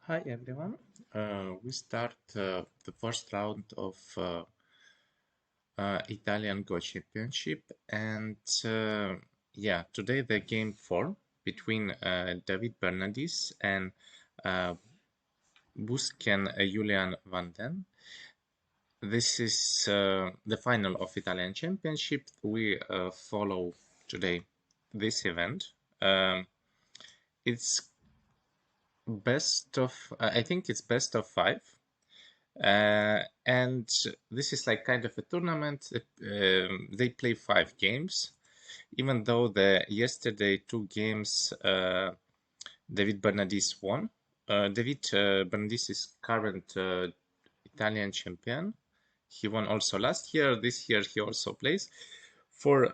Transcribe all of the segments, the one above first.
Hi everyone. We start the first round of Italian Go Championship, and yeah, today the game 4 between David Bernadis and uh, Busken Julian van den. This is the final of Italian Championship. We follow today this event. It's best of, I think it's best of 5. And this is like kind of a tournament. They play 5 games, even though the yesterday 2 games David Bernadis won. David Bernadis is current Italian champion. He won also last year. This year he also plays. For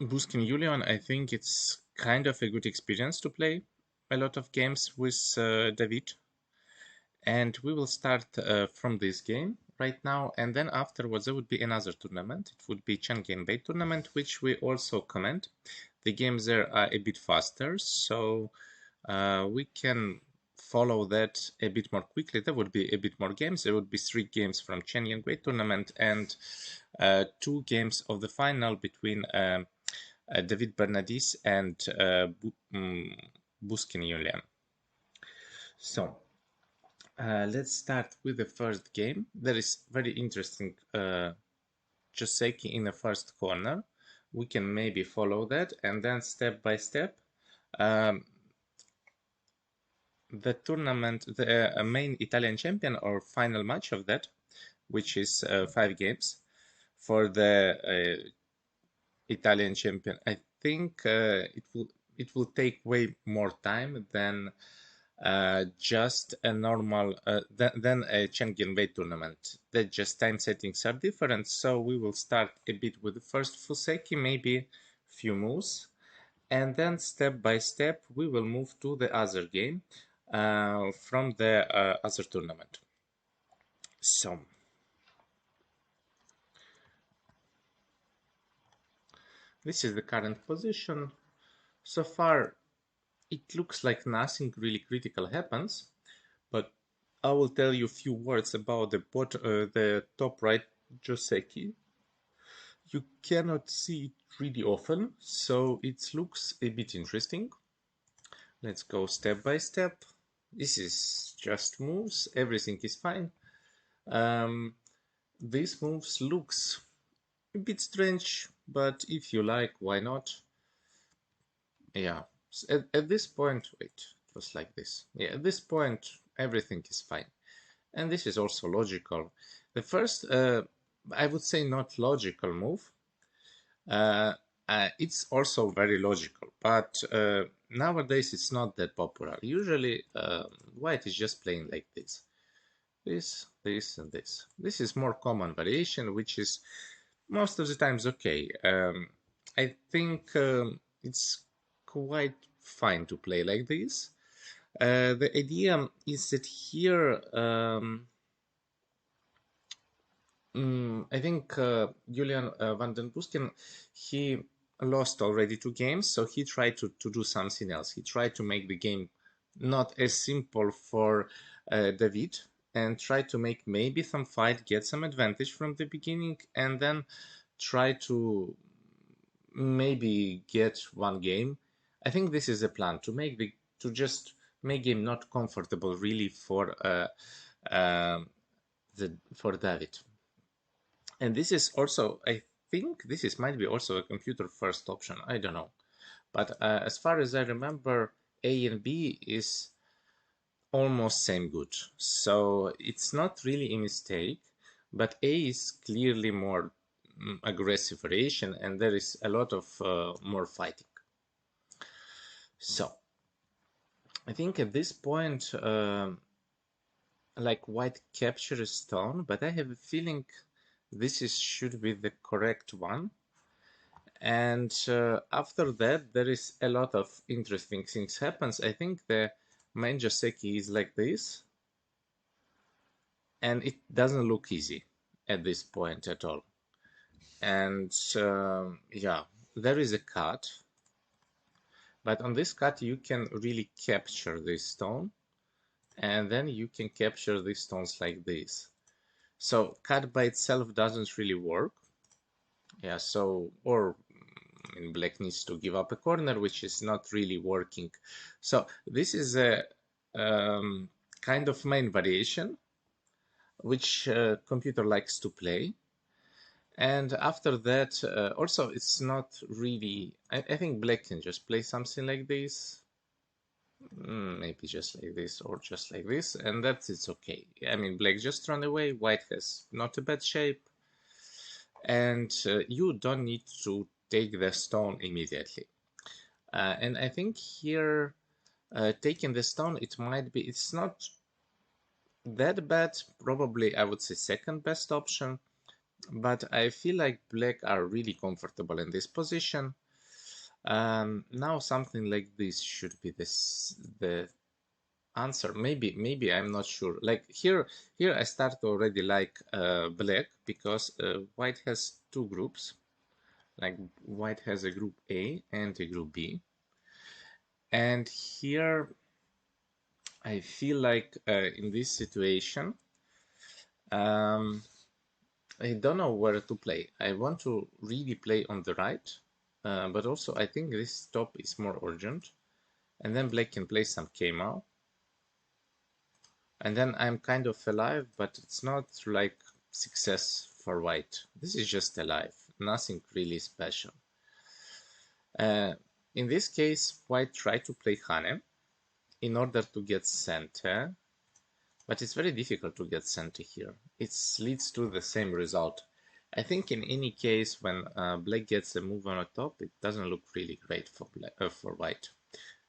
Busken Julian, I think it's kind of a good experience to play a lot of games with David. And we will start from this game right now, and then afterwards there would be another tournament. It would be Chang Game Bay tournament, which we also comment. The games there are a bit faster, so we can follow that a bit more quickly. There would be a bit more games. There would be 3 games from Chang Game Bay tournament and 2 games of the final between David Bernadis and Busken Julian. So let's start with the first game. There is very interesting Joseki in the first corner. We can maybe follow that, and then step by step, the tournament, the main Italian champion or final match of that, which is 5 games for the Italian champion. I think it will take way more time than just a normal than a Schengen Way tournament. That just time settings are different, so we will start a bit with the first Fuseki, maybe few moves, and then step by step we will move to the other game from the other tournament. So this is the current position. So far it looks like nothing really critical happens, but I will tell you a few words about the top right Joseki. You cannot see it really often, so it looks a bit interesting. Let's go step by step. This is just moves, everything is fine. These moves looks a bit strange, but if you like, why not? Yeah, at this point, wait, it was like this. Yeah, at this point, everything is fine. And this is also logical. The first, I would say not logical move. It's also very logical, but nowadays it's not that popular. Usually, white is just playing like this. This, and this. This is more common variation, which is most of the times okay. I think it's quite fine to play like this. The idea is that here, I think Julian van den Busken, he lost already 2 games, so he tried to do something else. He tried to make the game not as simple for David and try to make maybe some fight, get some advantage from the beginning, and then try to maybe get 1 game. I think this is the plan, to just make game not comfortable really for for David. And this is also, I think this is might be also a computer first option. I don't know, but as far as I remember, A and B is almost same good. So it's not really a mistake, but A is clearly more aggressive variation, and there is a lot of more fighting. So I think at this point, like white captures stone, but I have a feeling this should be the correct one. And after that, there is a lot of interesting things happens. I think the main Joseki is like this, and it doesn't look easy at this point at all. And yeah, there is a cut, But on this cut, you can really capture this stone, and then you can capture these stones like this. So cut by itself doesn't really work. Yeah, so, or black needs to give up a corner, which is not really working. So this is a kind of main variation, which computer likes to play. And after that, also it's not really, I think black can just play something like this. Maybe just like this or just like this, and that's it's okay. I mean, black just run away, white has not a bad shape, and you don't need to take the stone immediately. And I think here, taking the stone, it might be, it's not that bad, probably I would say second best option, but I feel like black are really comfortable in this position. Now something like this should be the answer. Maybe I'm not sure. Like here I start to already like black, because white has two groups. Like white has a group A and a group B, and here I feel like in this situation, I don't know where to play. I want to really play on the right, but also I think this top is more urgent, and then black can play some Kemal. And then I'm kind of alive, but it's not like success for white. This is just alive, nothing really special. In this case, white tried to play Hane in order to get center, but it's very difficult to get center here. It leads to the same result. I think in any case, when black gets a move on the top, it doesn't look really great for for white.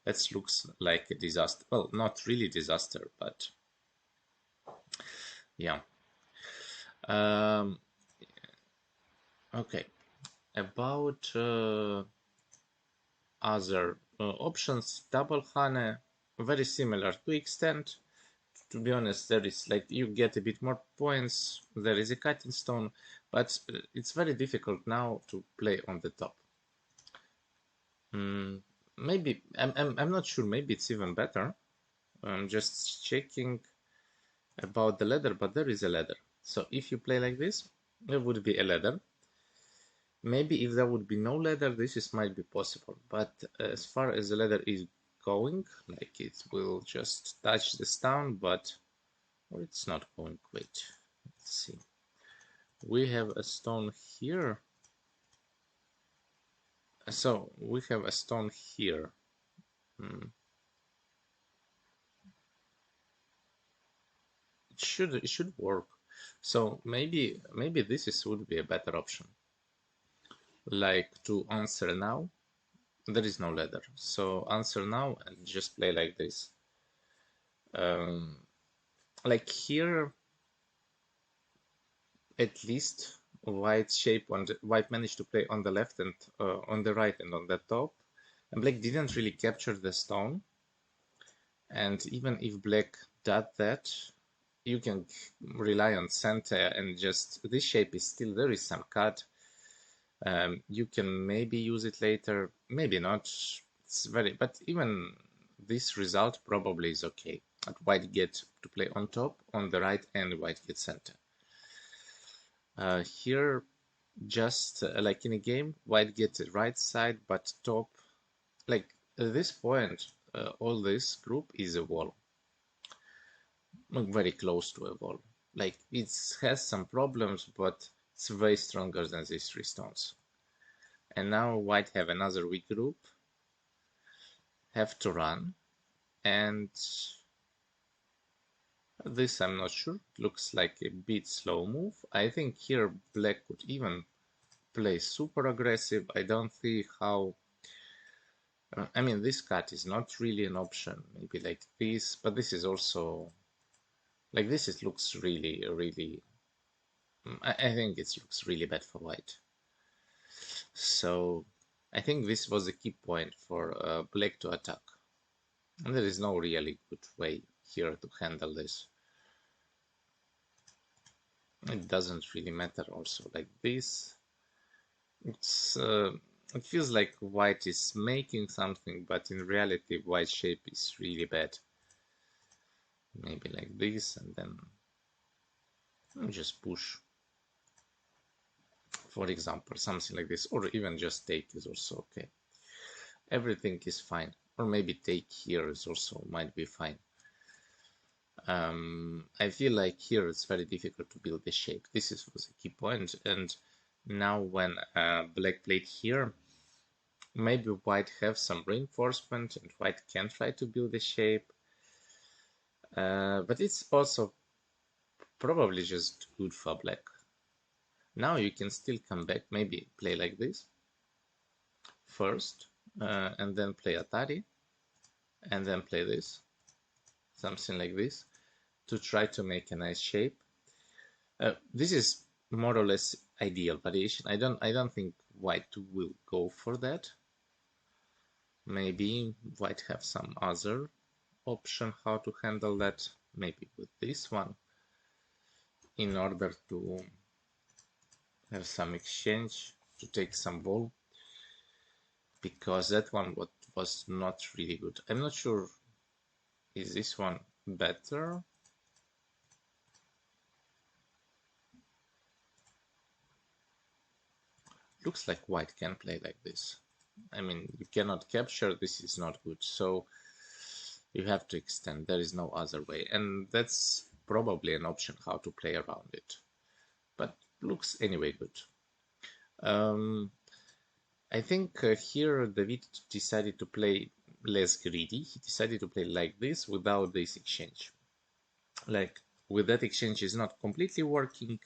That looks like a disaster. Well, not really disaster, but yeah. Okay, about other options, double Hane, very similar to extent. To be honest, there is like you get a bit more points. There is a cutting stone, but it's very difficult now to play on the top. Maybe I'm not sure. Maybe it's even better. I'm just checking about the ladder, but there is a ladder. So if you play like this, there would be a ladder. Maybe if there would be no ladder, this might be possible. But as far as the ladder is going, like it will just touch the stone, but well, it's not going. Wait, let's see. We have a stone here. So we have a stone here. It should work. So maybe this would be a better option. Like to answer now, there is no ladder. So answer now and just play like this. Like here, at least white shape on the, white managed to play on the left and on the right and on the top, and black didn't really capture the stone. And even if black does that, you can rely on center, and just this shape is still, there is some cut. You can maybe use it later, maybe not. It's very, but even this result probably is okay. But white gets to play on top, on the right, and white gets center. Here, just like in a game, white gets the right side, but top, like at this point, all this group is a wall, very close to a wall. Like it has some problems, but it's way stronger than these three stones. And now white have another weak group, have to run, and this I'm not sure. Looks like a bit slow move. I think here black could even play super aggressive. I don't see how. I mean, this cut is not really an option. Maybe like this, but this is also like this. It looks really, really. I think it looks really bad for white. So I think this was the key point for black to attack. And there is no really good way here to handle this. It doesn't really matter also like this. It's It feels like white is making something, but in reality, white shape is really bad. Maybe like this, and then just push. For example, something like this, or even just take is also okay. Everything is fine, or maybe take here is also might be fine. I feel like here it's very difficult to build the shape. This was a key point, and now when black played here, maybe white have some reinforcement and white can try to build a shape, but it's also probably just good for black. Now you can still come back, maybe play like this first, and then play Atari, and then play this, something like this, to try to make a nice shape. This is more or less ideal variation. I don't think white will go for that. Maybe white have some other option how to handle that. Maybe with this one, in order to have some exchange to take some ball, because that one was not really good. I'm not sure, is this one better? Looks like white can play like this. I mean, you cannot capture, this is not good, so you have to extend, there is no other way, and that's probably an option how to play around it, but looks anyway good. I think here David decided to play less greedy. He decided to play like this without this exchange. Like with that exchange is not completely working,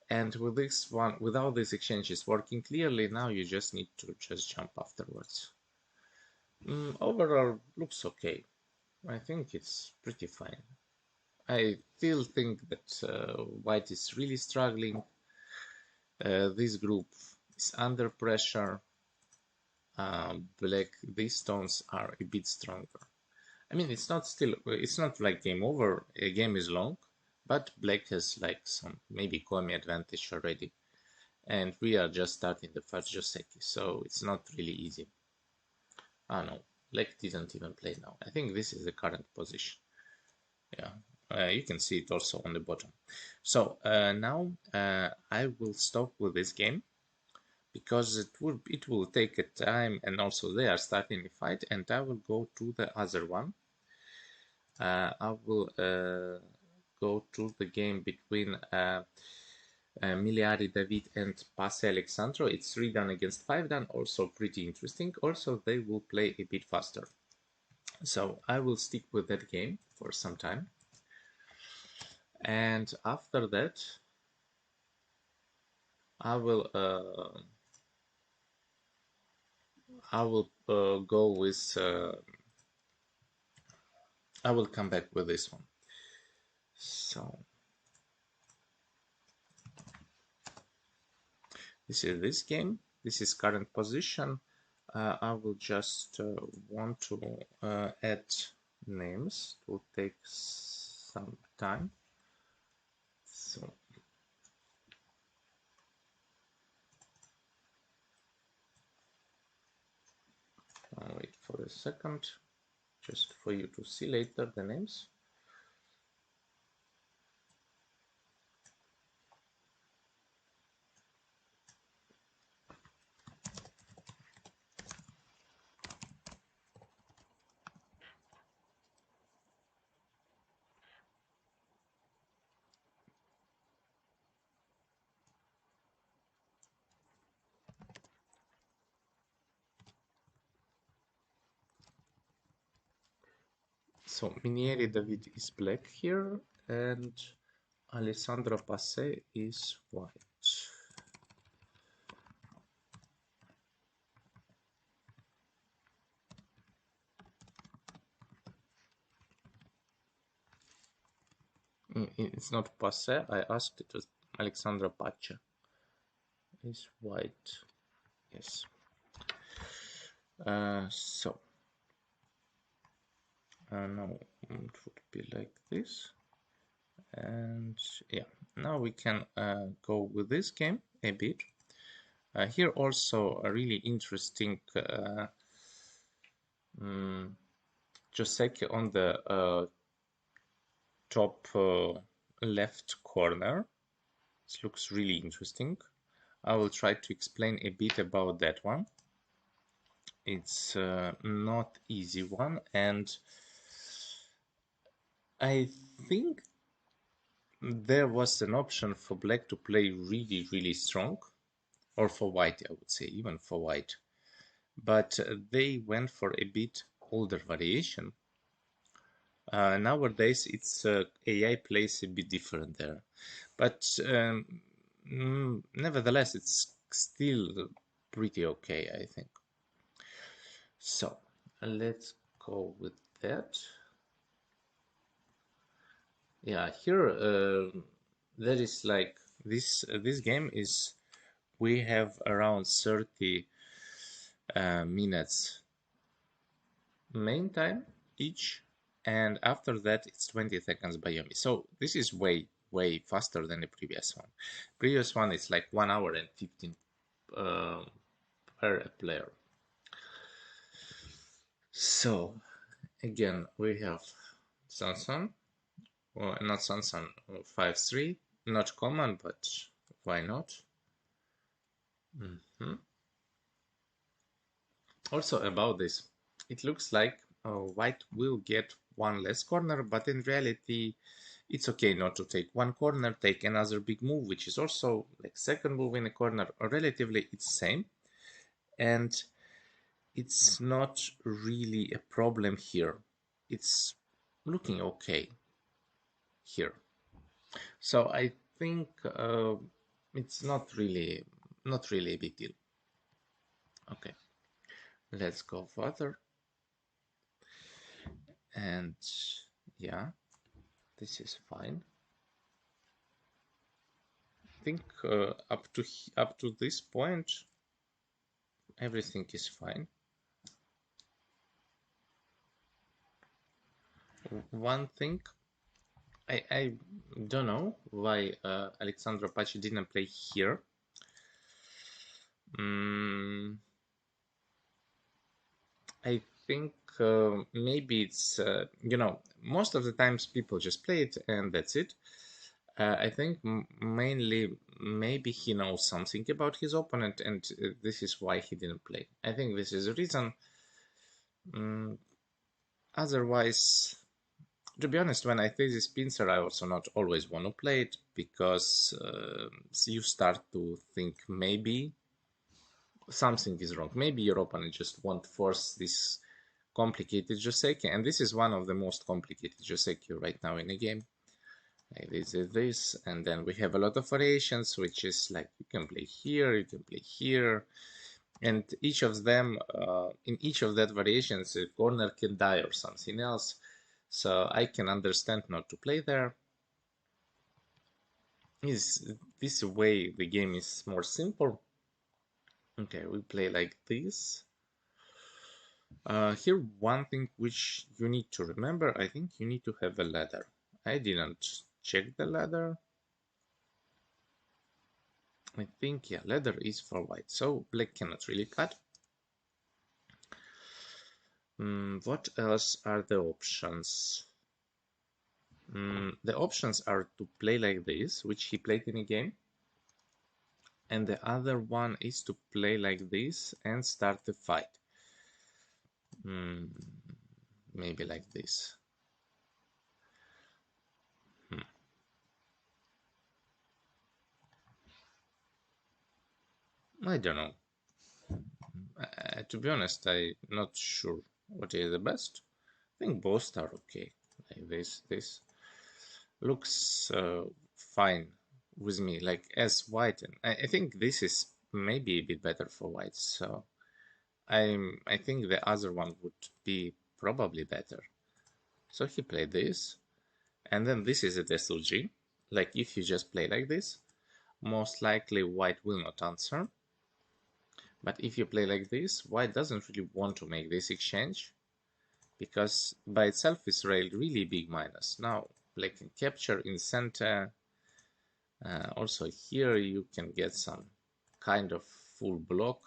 and with this one, without this exchange is working clearly, now you just need to just jump afterwards. Overall, looks okay. I think it's pretty fine. I still think that white is really struggling. This group is under pressure. Black, these stones are a bit stronger. I mean, it's not like game over. A game is long, but black has like some maybe Komi advantage already, and we are just starting the first Joseki, so it's not really easy. Ah no, black didn't even play now. I think this is the current position. Yeah, you can see it also on the bottom. So now I will stop with this game because it will take a time, and also they are starting a fight, and I will go to the other one. I will go to the game between Miliari David and Passe Alexandro. It's 3 dan against 5 dan, also pretty interesting. Also, they will play a bit faster. So I will stick with that game for some time. And after that, I will go with I will come back with this one. So this is this game. This is current position. I will just want to add names. It will take some time. So I'll wait for a second, just for you to see later the names. So Minieri David is black here, and Alessandro Passe is white. It's not Passe, I asked, it was Alexandra Pace. Is white, yes. So now it would be like this, and yeah, now we can go with this game a bit. Here also a really interesting Joseki on the top left corner. This looks really interesting. I will try to explain a bit about that one. It's not easy one, and I think there was an option for black to play really, really strong, or for white, I would say, even for white. But they went for a bit older variation. Nowadays, it's AI plays a bit different there. But nevertheless, it's still pretty okay, I think. So let's go with that. Yeah, here there is like this game is we have around 30 minutes main time each, and after that it's 20 seconds by Yomi. So this is way faster than the previous one. Previous one is like 1 hour and 15 per player. So again we have Sansan, well, not Sansan 5-3, not common, but why not? Also about this, it looks like white will get one less corner, but in reality it's okay not to take one corner, take another big move, which is also like second move in a corner, or relatively it's same, and it's not really a problem here. It's looking okay here. So I think it's not really a big deal. Okay, let's go further. And yeah, this is fine. I think up to this point everything is fine. One thing, I don't know why Alexandra Paci didn't play here. I think maybe it's you know, most of the times people just play it and that's it. I think mainly maybe he knows something about his opponent, and this is why he didn't play. I think this is the reason. Otherwise, to be honest, when I play this pincer, I also not always want to play it, because you start to think maybe something is wrong. Maybe your opponent just won't force this complicated Joseki, and this is one of the most complicated Joseki right now in the game. Like this, and then we have a lot of variations, which is like you can play here, you can play here, and each of them, in each of that variations, a corner can die or something else. So I can understand not to play there. This way the game is more simple. Okay, we play like this. Here, one thing which you need to remember, I think you need to have a ladder. I didn't check the ladder. I think, yeah, ladder is for white, so black cannot really cut. What else are the options? The options are to play like this, which he played in a game, and the other one is to play like this and start the fight. Maybe like this. I don't know. To be honest, I'm not sure what is the best. I think both are okay. Like this looks fine with me. Like as white, and I think this is maybe a bit better for white. So I think the other one would be probably better. So he played this, and then this is a SLG. Like if you just play like this, most likely white will not answer. But if you play like this, white doesn't really want to make this exchange, because by itself is really big minus. Now black can capture in center. Also here you can get some kind of full block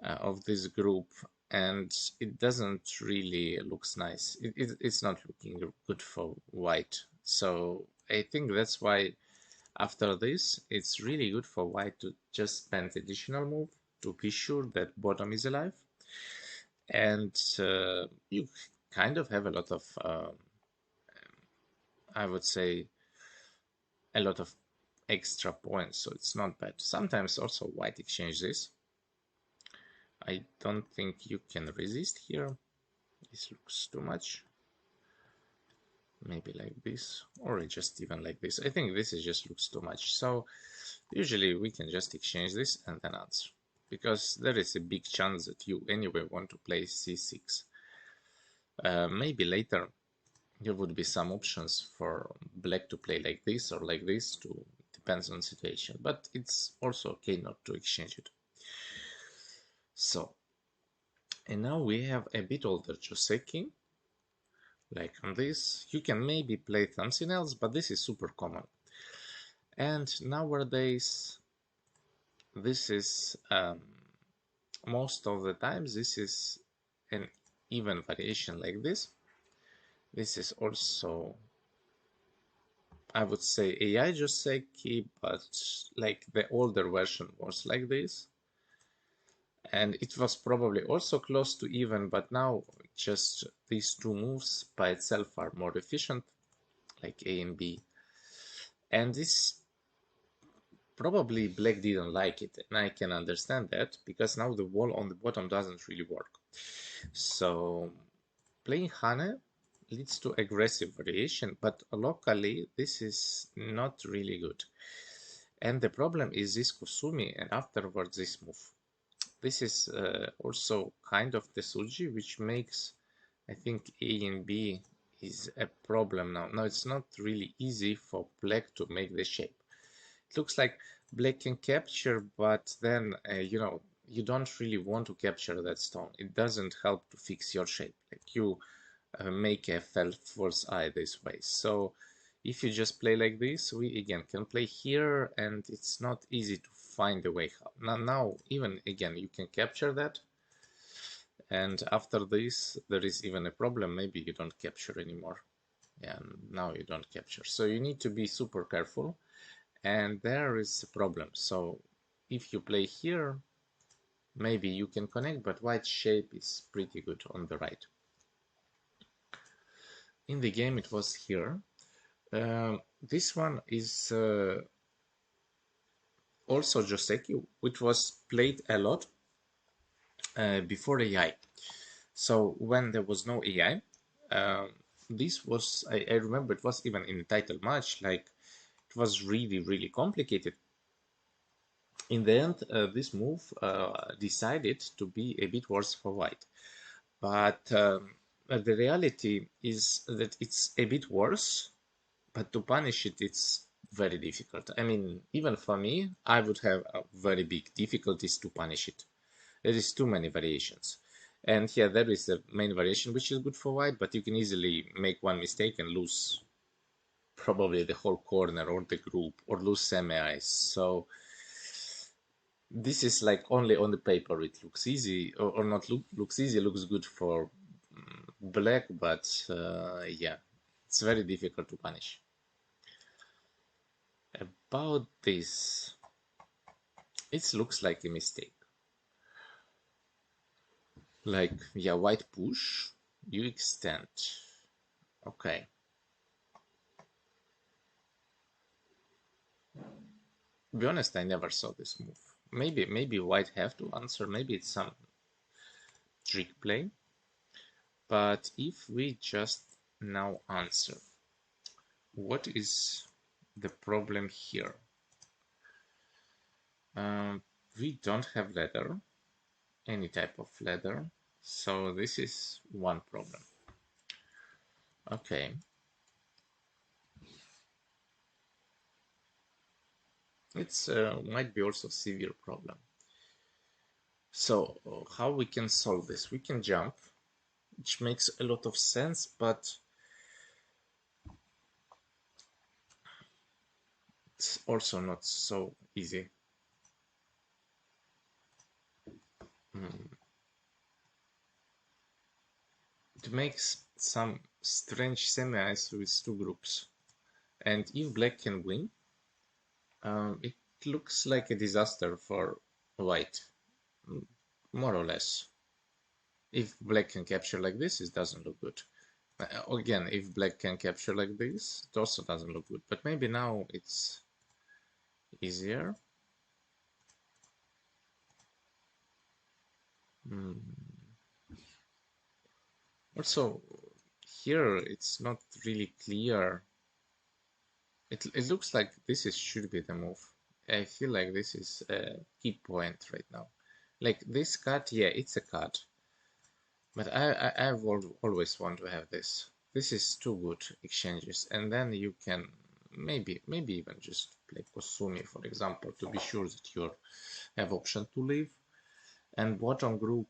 of this group, and it doesn't really looks nice. It's not looking good for white. So I think that's why after this, it's really good for white to just spend additional move to be sure that bottom is alive. And you kind of have a lot of, I would say, a lot of extra points, so it's not bad. Sometimes also white exchange this. I don't think you can resist here. This looks too much. Maybe like this, or just even like this. I think this is just looks too much. So usually we can just exchange this and then answer, because there is a big chance that you anyway want to play c6. Maybe later there would be some options for black to play like this or like this, to depends on situation, but it's also okay not to exchange it. So, and now we have a bit older Joseki, like on this. You can maybe play something else, but this is super common. And nowadays, this is most of the times this is an even variation like this. This is also, I would say, AI Joseki, but like the older version was like this. And it was probably also close to even, but now just these two moves by itself are more efficient, like A and B. And this probably black didn't like it, and I can understand that, because now the wall on the bottom doesn't really work. So playing Hane leads to aggressive variation, but locally this is not really good. And the problem is this Kusumi and afterwards this move. This is also kind of the Suji, which makes, I think, A and B is a problem now. Now it's not really easy for black to make the shape. It looks like black can capture, but then, you don't really want to capture that stone. It doesn't help to fix your shape. Like you make a false eye this way. So if you just play like this, we again can play here, and it's not easy to find a way. Now even again, you can capture that. And after this, there is even a problem. Maybe you don't capture anymore. Yeah, now you don't capture. So you need to be super careful. And there is a problem. So if you play here, maybe you can connect, but white shape is pretty good on the right. In the game, it was here. This one is also Joseki, which was played a lot before AI. So when there was no AI, this was, I remember it was even in title match, like it was really, really complicated. In the end, this move decided to be a bit worse for white. But the reality is that it's a bit worse, but to punish it, it's very difficult. I mean, even for me, I would have very big difficulties to punish it. There is too many variations. And here there is the main variation, which is good for white, but you can easily make one mistake and lose probably the whole corner or the group, or lose semi-eyes. So this is like only on the paper it looks easy, or not looks easy, looks good for black, but yeah, it's very difficult to punish. About this, it looks like a mistake. Like, yeah, white push, you extend. Okay. To be honest, I never saw this move. Maybe white have to answer, maybe it's some trick play. But if we just now answer, what is the problem here? We don't have leather, any type of leather, so this is one problem. Okay. It's might be also severe problem. So how we can solve this? We can jump, which makes a lot of sense, but it's also not so easy. It makes some strange semi-ice with two groups. And if black can win, it looks like a disaster for white, more or less. If black can capture like this, it doesn't look good. Again, if black can capture like this, it also doesn't look good. But maybe now it's easier. Also, here it's not really clear. It looks like this should be the move. I feel like this is a key point right now. Like this cut, yeah, it's a cut. But I've always want to have this. This is two good exchanges, and then you can maybe even just play Kosumi, for example, to be sure that you have option to leave. And bottom group,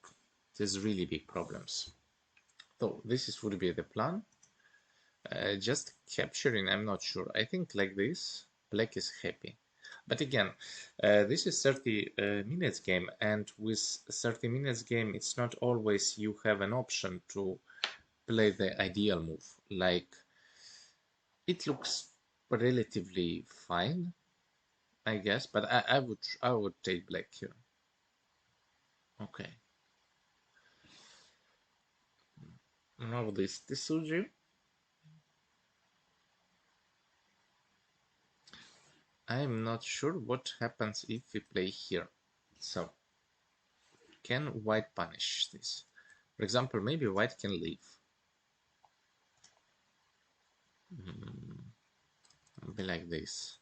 there's really big problems. So this would be the plan. Just capturing, I'm not sure. I think like this, black is happy. But again, this is 30 minutes game, and with 30 minutes game, it's not always you have an option to play the ideal move. Like, it looks relatively fine, I guess, but I would take black here. Okay. Now this Tsuji. I'm not sure what happens if we play here. So, can white punish this? For example, maybe white can leave. Be like this.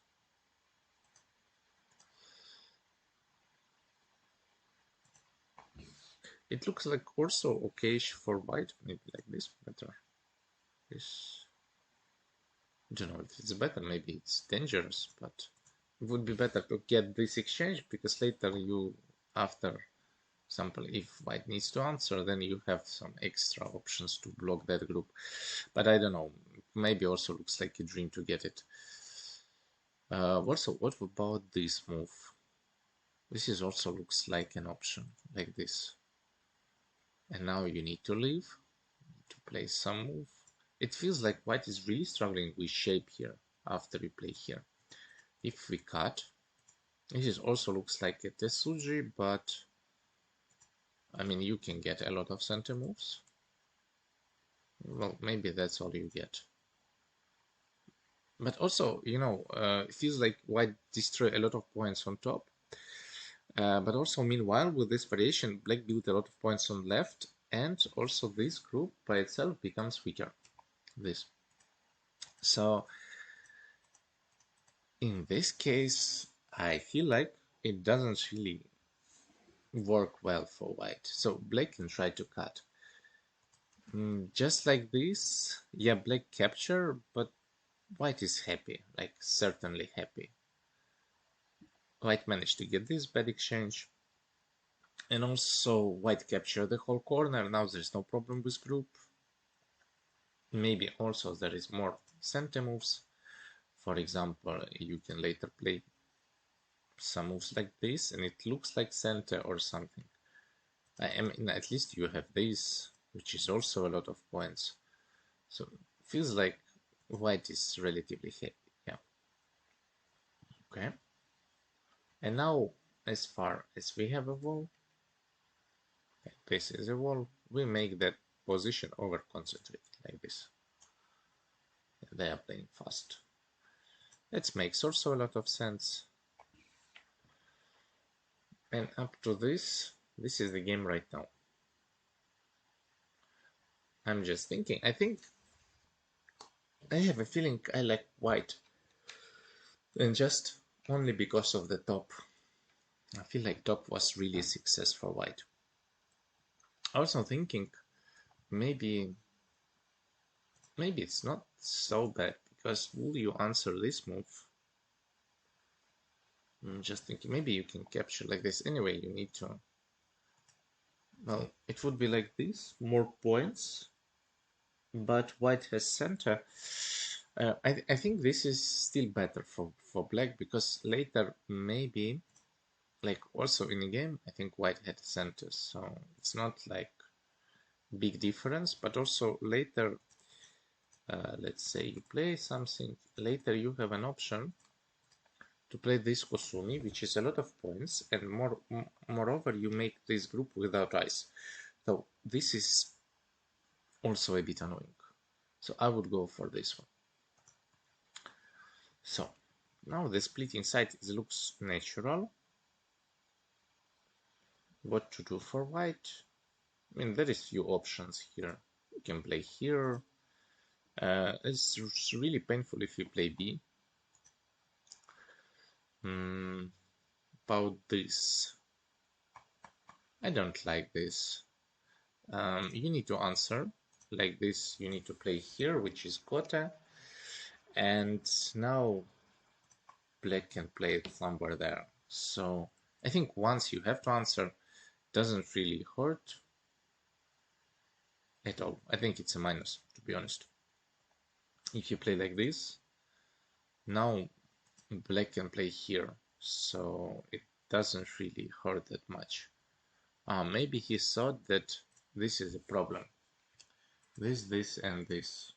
It looks like also okay for white, maybe like this better. This, I don't know if it's better, maybe it's dangerous, but it would be better to get this exchange because later you, after example, if white needs to answer, then you have some extra options to block that group. But I don't know, maybe also looks like a dream to get it. Also, what about this move? This is also looks like an option, like this. And now you need to leave, to play some move. It feels like white is really struggling with shape here, after we play here. If we cut, this also looks like a Tetsuji, but I mean, you can get a lot of center moves. Well, maybe that's all you get. But also, you know, it feels like white destroy a lot of points on top. But also, meanwhile, with this variation, black built a lot of points on left, and also this group by itself becomes weaker. This. So, in this case, I feel like it doesn't really work well for white. So black can try to cut. Just like this, yeah, black capture, but white is happy, like certainly happy. White managed to get this bad exchange. And also white capture the whole corner. Now there's no problem with group. Maybe also there is more center moves. For example, you can later play some moves like this and it looks like center or something. I mean, at least you have this, which is also a lot of points. So it feels like white is relatively happy. Yeah. Okay. And now, as far as we have a wall, this is a wall, we make that position over concentrated like this. They are playing fast. That makes also a lot of sense. And up to this is the game right now. I'm just thinking, I think I have a feeling I like white. And just only because of the top. I feel like top was really a success for white. Also thinking maybe it's not so bad because will you answer this move? Just thinking maybe you can capture like this. Anyway, you need to. Well, it would be like this, more points, but white has center. I think this is still better for black because later maybe like also in the game, I think white had center, so it's not like big difference. But also later, let's say you play something, later you have an option to play this Kosumi, which is a lot of points, and moreover you make this group without ice. So this is also a bit annoying. So I would go for this one. So now the splitting side looks natural. What to do for white? I mean, there is few options here. You can play here. It's really painful if you play B. About this, I don't like this. You need to answer like this. You need to play here, which is Kota, and now black can play it somewhere there. So I think once you have to answer, doesn't really hurt at all. I think it's a minus, to be honest. If you play like this, now black can play here, so it doesn't really hurt that much. Maybe he thought that this is a problem. This, and this.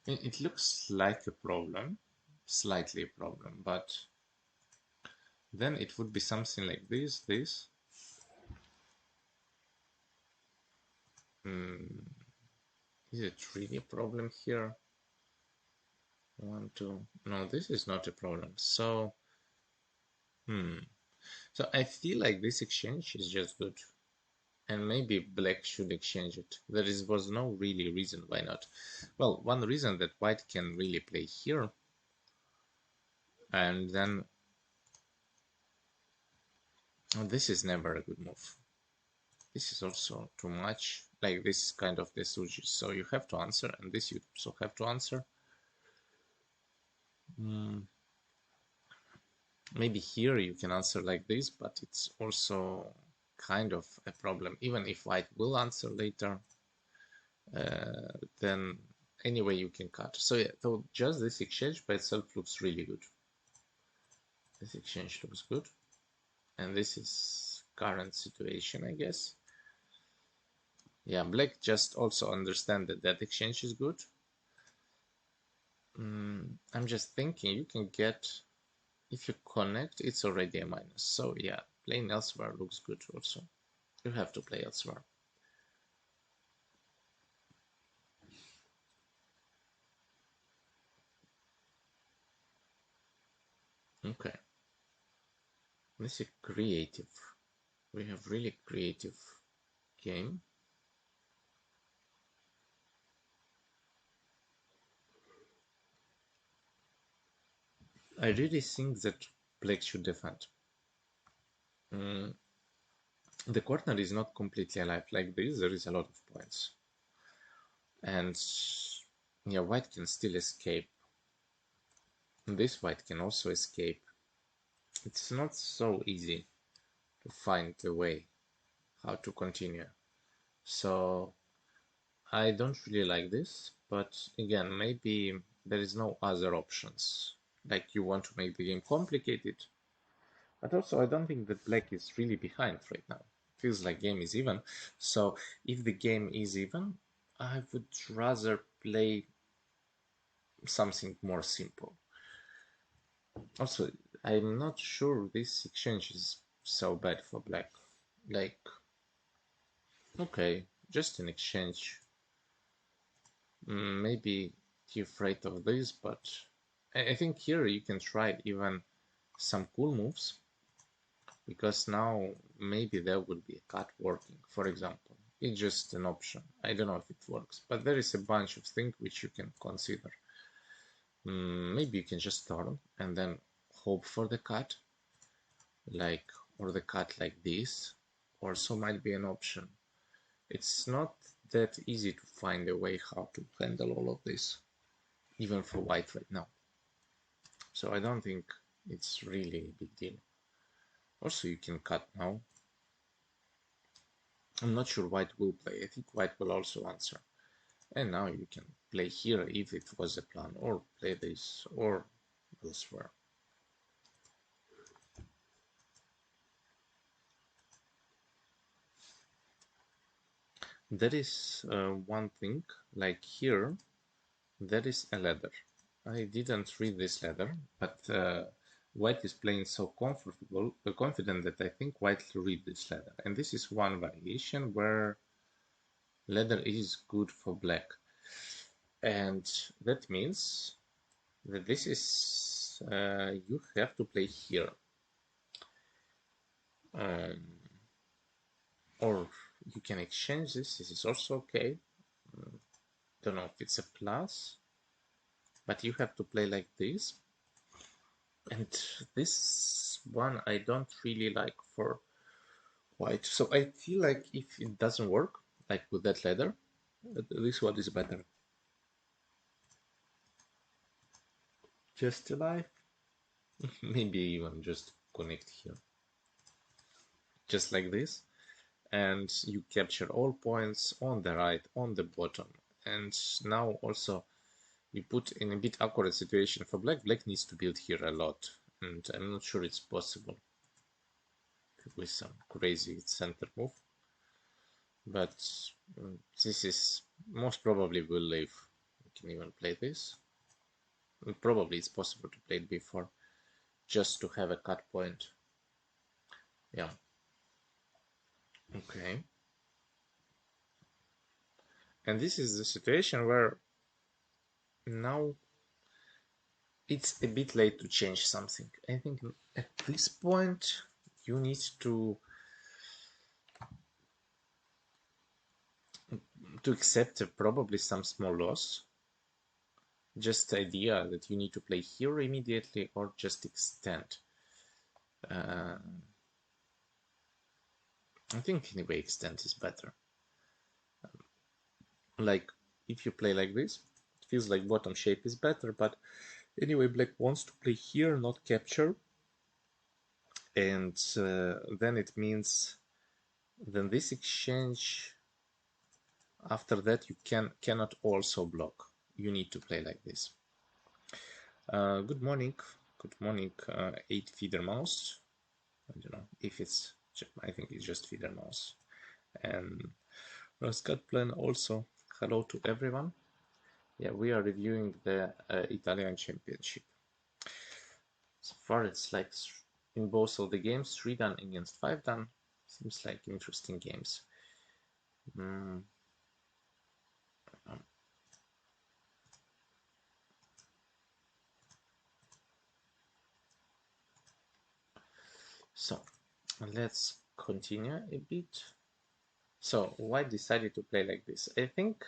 It looks like a problem, slightly a problem, but then it would be something like this. Is it really a problem here? 1, 2. No, this is not a problem. So, so I feel like this exchange is just good. And maybe black should exchange it. Was no really reason why not. Well, one reason that white can really play here. And then this is never a good move. This is also too much. Like this kind of the Suji. So you have to answer, and this you also have to answer. Maybe here you can answer like this, but it's also kind of a problem. Even if white will answer later, then anyway you can cut. So yeah, so just this exchange by itself looks really good. This exchange looks good. And this is current situation, I guess. Yeah, black just also understand that that exchange is good. I'm just thinking you can get, if you connect, it's already a minus. So yeah, playing elsewhere looks good also. You have to play elsewhere. Okay. This is creative. We have really creative game. I really think that black should defend. The corner is not completely alive like this. There is a lot of points. And yeah, white can still escape. This white can also escape. It's not so easy to find a way how to continue. So I don't really like this, but again, maybe there is no other options. Like you want to make the game complicated, but also I don't think that black is really behind right now. Feels like game is even. So if the game is even, I would rather play something more simple. Also, I'm not sure this exchange is so bad for black. Like, okay, just an exchange. Maybe you're afraid of this, but I think here you can try even some cool moves, because now maybe there will be a cut working, for example. It's just an option. I don't know if it works, but there is a bunch of things which you can consider. Maybe you can just turn and then hope for the cut, like, or the cut like this, also might be an option. It's not that easy to find a way how to handle all of this, even for white right now. So I don't think it's really a big deal. Also, you can cut now. I'm not sure white will play. I think white will also answer. And now you can play here if it was a plan, or play this, or elsewhere. There is one thing, like here, there is a ladder. I didn't read this ladder, but White is playing so confident that I think White will read this ladder. And this is one variation where ladder is good for Black. And that means that this is, you have to play here. Or you can exchange this is also okay. Don't know if it's a plus, but you have to play like this. And this one I don't really like for White. So I feel like if it doesn't work, like with that ladder, this one is better. Just alive. Maybe even just connect here. Just like this. And you capture all points on the right, on the bottom. And now also you put in a bit awkward situation for Black. Black needs to build here a lot. And I'm not sure it's possible with some crazy center move. But this is most probably will live. We can even play this. Probably it's possible to play it before, just to have a cut point. Yeah. Okay. And this is the situation where now it's a bit late to change something. I think at this point you need to accept probably some small loss. Just the idea that you need to play here immediately or just extend. I think anyway extend is better. Like if you play like this, it feels like bottom shape is better, but anyway Black wants to play here, not capture, and then it means then this exchange after that you cannot also block. You need to play like this. Good morning, 8 feeder mouse. I don't know if it's, I think it's just feeder mouse. And Scott Plan also, hello to everyone. Yeah, we are reviewing the Italian Championship. So far it's like in both of the games, 3 done against 5 done. Seems like interesting games. So let's continue a bit. So why decided to play like this? I think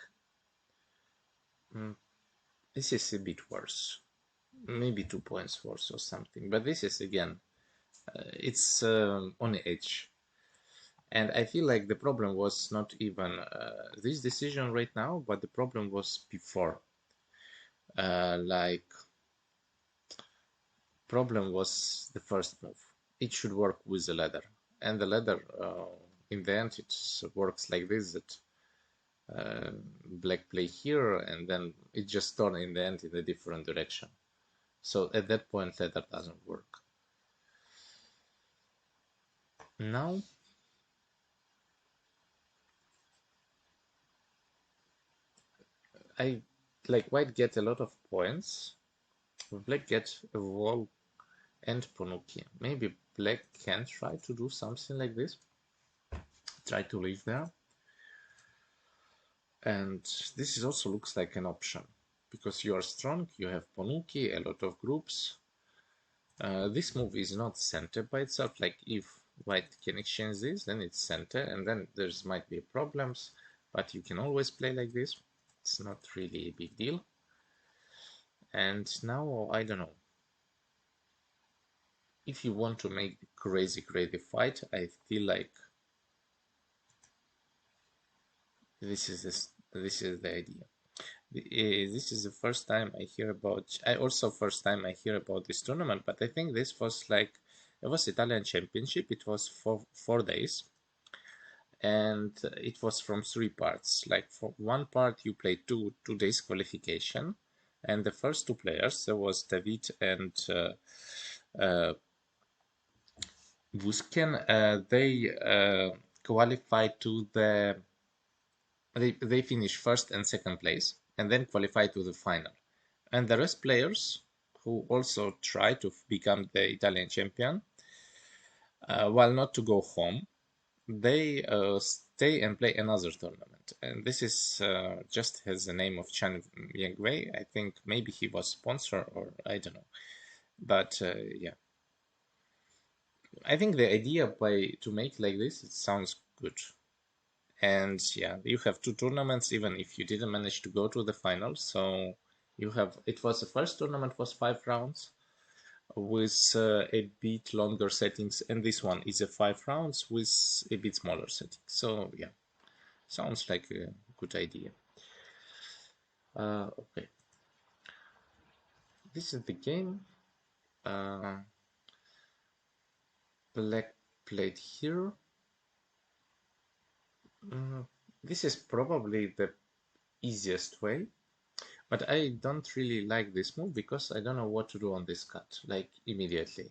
this is a bit worse, maybe 2 points worse or something. But this is again, it's on the edge, and I feel like the problem was not even this decision right now, but the problem was before. Like problem was the first move. It should work with the ladder, and the ladder in the end it works like this, that Black play here and then it just turns in the end in a different direction. So at that point ladder doesn't work. Now I like White get a lot of points. Black get a wall and Ponuki. Maybe Black can try to do something like this. Try to live there. And this is also looks like an option. Because you are strong, you have Ponuki, a lot of groups. This move is not center by itself. Like if White can exchange this, then it's center, and then there's might be problems. But you can always play like this. It's not really a big deal. And now, I don't know. If you want to make crazy fight, I feel like this is the idea. This is the first time I hear about. First time I hear about this tournament, but I think this was like it was Italian Championship. It was for 4 days, and it was from 3 parts. Like for one part, you played two days qualification, and the first 2 players there was David and Busken, they qualified to the they finish first and second place and then qualify to the final. And the rest players who also try to become the Italian champion, while not to go home, they stay and play another tournament. And this is just has the name of Chan Yang-wei. I think maybe he was sponsor or I don't know. But yeah, I think the idea to make like this, it sounds good. And yeah, you have two tournaments even if you didn't manage to go to the final. So you have, it was the first tournament was 5 rounds with a bit longer settings, and this one is a 5 rounds with a bit smaller settings. So yeah, sounds like a good idea. Okay, this is the game. Black played here. This is probably the easiest way, but I don't really like this move because I don't know what to do on this cut, like immediately.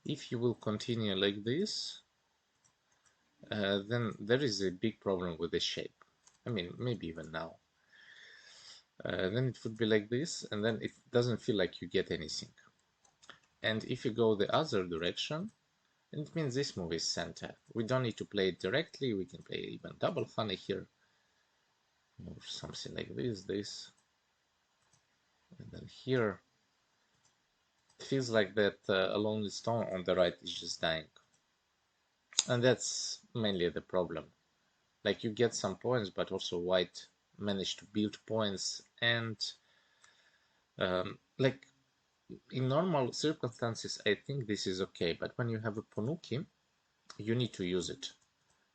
If you will continue like this, then there is a big problem with the shape. I mean, maybe even now. Then it would be like this, and then it doesn't feel like you get anything. And if you go the other direction, it means this move is center. We don't need to play it directly, we can play even double honey here, or something like this, and then here. It feels like that a lonely stone on the right is just dying. And that's mainly the problem. Like you get some points, but also white managed to build points, and like in normal circumstances, I think this is okay. But when you have a Ponuki, you need to use it.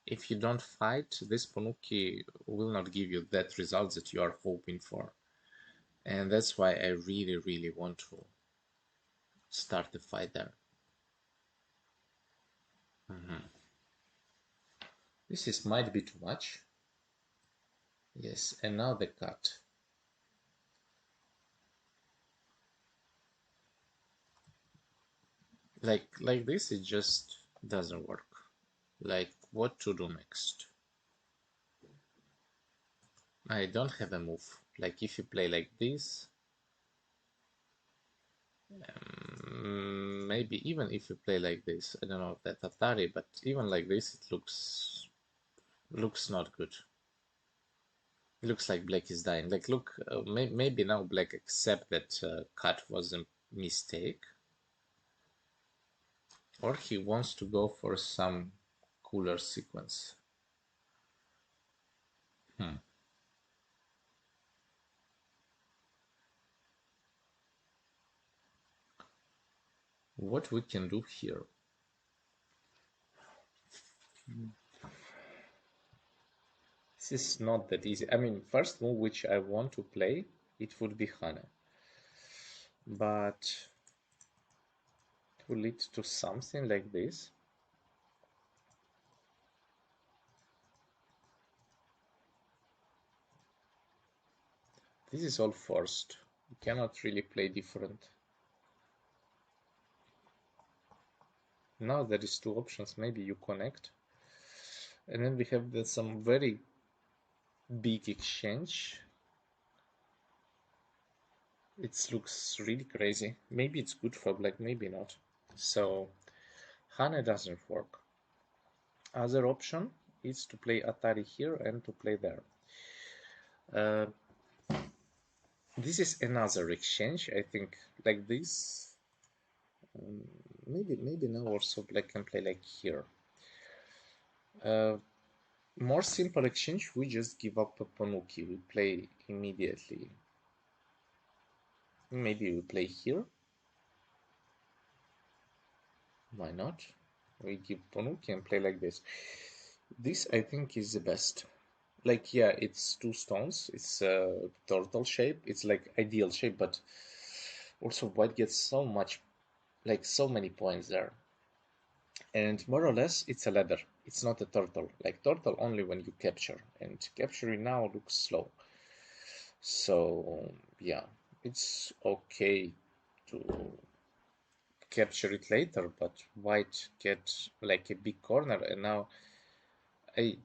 If you don't fight, this Ponuki will not give you that result that you are hoping for. And that's why I really, really want to start the fight there. This is might be too much. Yes, and now the cut. Like this, it just doesn't work. Like what to do next? I don't have a move. Like if you play like this, maybe even if you play like this, I don't know that Atari, but even like this, it looks not good. It looks like black is dying. Like look, maybe now black accept that cut was a mistake, or he wants to go for some cooler sequence. What we can do here? This is not that easy. I mean, first move which I want to play, it would be Hane. But it will lead to something like this. This is all forced. You cannot really play different. Now there is two options. Maybe you connect. And then we have some very big exchange. It looks really crazy. Maybe it's good for black, maybe not. So Hane doesn't work. Other option is to play Atari here and to play there. This is another exchange. I think like this. Maybe now also black can play like here. More simple exchange, we just give up a Ponuki. We play immediately. Maybe we play here. Why not? We give Ponuki and play like this. This I think is the best. Like yeah, it's two stones. It's a turtle shape. It's like ideal shape, but also white gets so much, like so many points there. And more or less, it's a ladder. It's not a turtle. Like turtle only when you capture, and capturing now looks slow. So yeah, it's okay to capture it later, but white gets like a big corner, and now I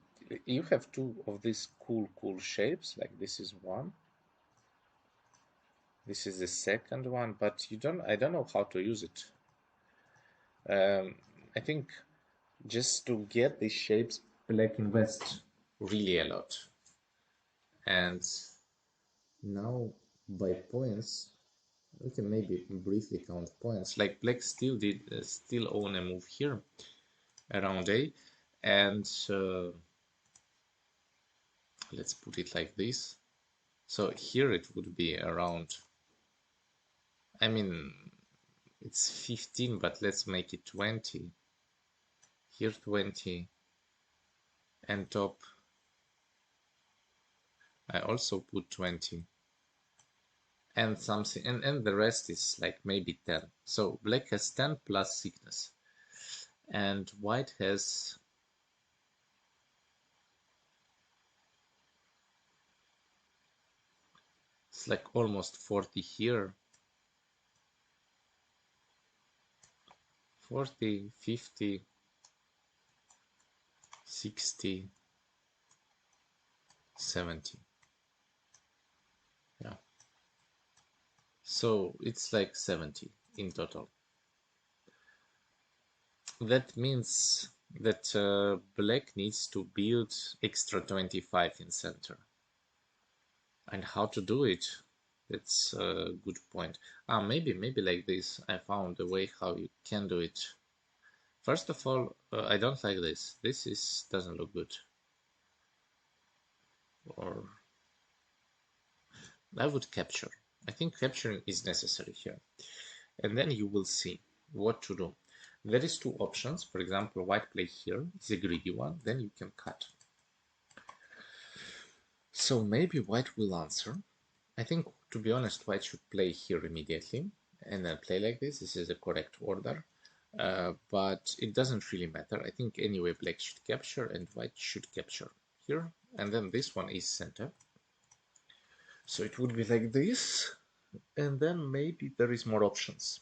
you have two of these cool shapes, like this is one, this is the second one, but I don't know how to use it. I think just to get these shapes, black invest really a lot. And now by points, we can maybe briefly count points. Like black still own a move here around A, and let's put it like this. So here it would be around, I mean, it's 15, but let's make it 20. Here 20, and top I also put 20. And something, and the rest is like maybe 10. So black has 10 plus sickness, and white has it's like almost 40 here, 40, 50, 60, 70. Yeah, so it's like 70 in total. That means that black needs to build extra 25 in center. And how to do it? That's a good point. Maybe like this. I found a way how you can do it. First of all, I don't like this. This doesn't look good. Or I would capture. I think capturing is necessary here. And then you will see what to do. There is two options. For example, white play here is a greedy one. Then you can cut. So maybe white will answer. I think, to be honest, white should play here immediately and then play like this. This is the correct order. But it doesn't really matter. I think anyway black should capture and white should capture here. And then this one is center. So it would be like this. And then maybe there is more options.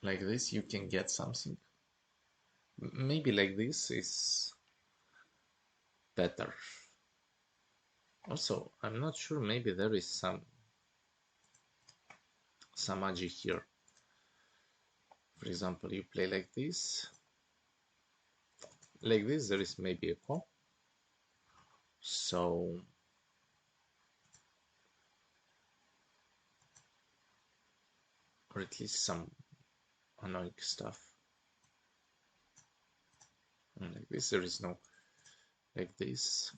Like this, you can get something. Maybe like this is better. Also, I'm not sure, maybe there is some magic here. For example, you play like this. Like this, there is maybe a call. So or at least some annoying stuff. And like this, there is no like this.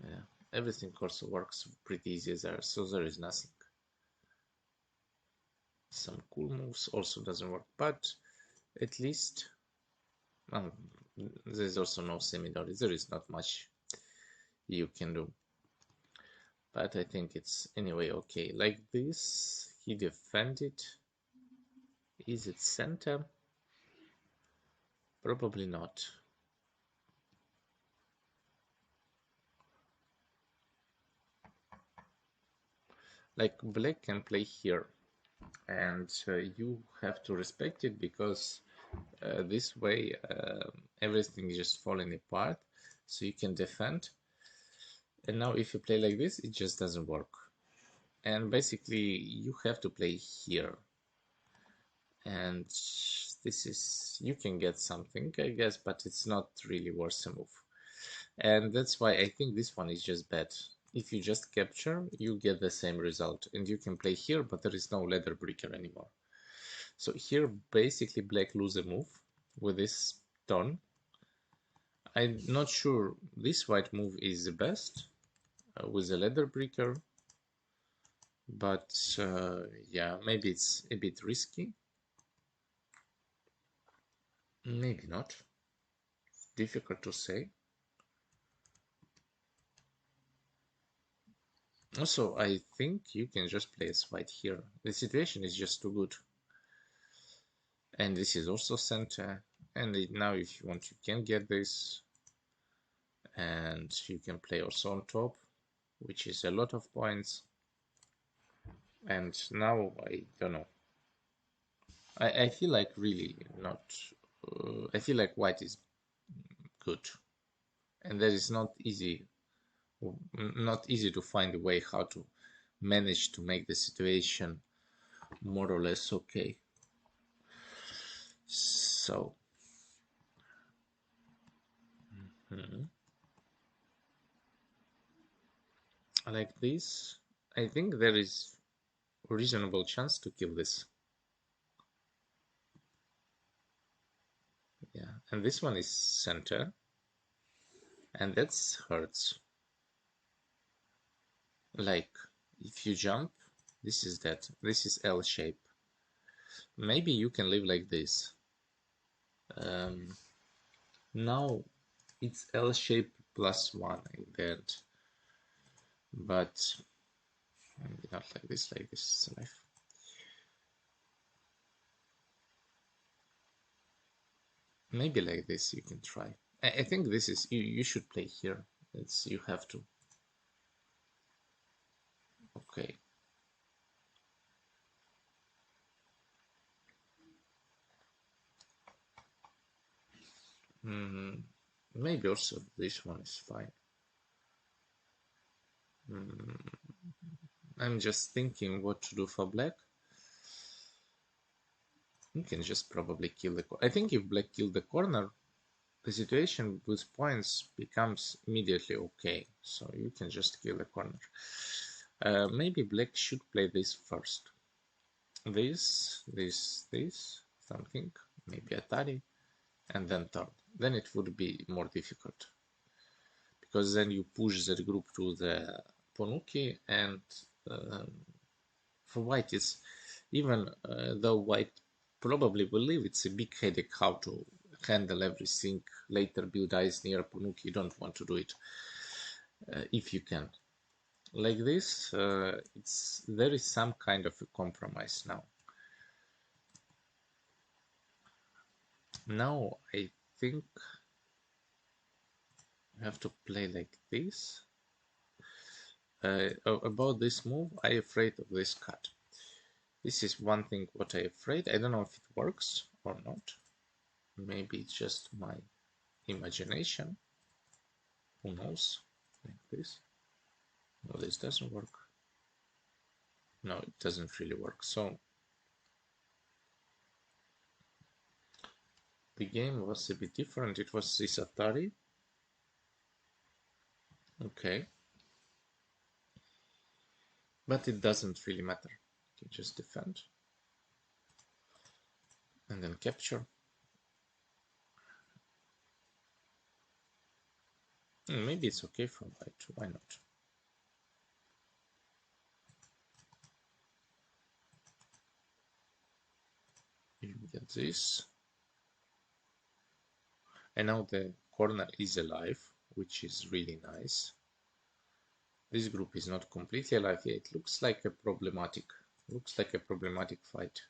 Yeah, everything also works pretty easy there, so there is nothing. Some cool moves also doesn't work, but at least there is also no semi-dolly. There is not much you can do. But I think it's anyway okay. Like this, he defended. Is it center? Probably not. Like black can play here, and you have to respect it because this way everything is just falling apart, so you can defend. And now if you play like this, it just doesn't work, and basically you have to play here, and this is, you can get something I guess, but it's not really worth a move. And that's why I think this one is just bad. If you just capture, you get the same result, and you can play here, but there is no ladder breaker anymore. So here basically black lose a move with this turn. I'm not sure this white move is the best with the ladder breaker, but yeah, maybe it's a bit risky. Maybe not. Difficult to say. Also, I think you can just play as white here. The situation is just too good. And this is also center. And now if you want, you can get this. And you can play also on top, which is a lot of points. And now I don't know. I feel like really not. I feel like white is good, and that is not easy to find a way how to manage to make the situation more or less okay. So, like this, I think there is a reasonable chance to kill this. Yeah, and this one is center, and that's hurts. Like, if you jump, this is that. This is L shape. Maybe you can live like this. Now it's L shape +1 in that, but maybe not like this is life. Maybe like this you can try. I think this is, you should play here. You have to. Okay. Maybe also this one is fine. I'm just thinking what to do for black. You can just probably kill the corner. I think if black killed the corner, the situation with points becomes immediately okay. So you can just kill the corner. Maybe black should play this first. This, something, maybe Atari, and then turn. Then it would be more difficult. Because then you push that group to the Ponuki, and for white it's, even though white probably will leave, it's a big headache how to handle everything. Later build eyes near Ponuki, you don't want to do it if you can. Like this, there is some kind of a compromise now. Now I think I have to play like this. About this move, I'm afraid of this cut. This is one thing what I'm afraid. I don't know if it works or not. Maybe it's just my imagination. Who knows? Like this. No, this doesn't work. No, it doesn't really work. So the game was a bit different. It was this Atari. Okay. But it doesn't really matter. You can just defend. And then capture. Maybe it's okay for white. Why not? You get this. And now the corner is alive, which is really nice. This group is not completely alive yet. It looks like a problematic fight.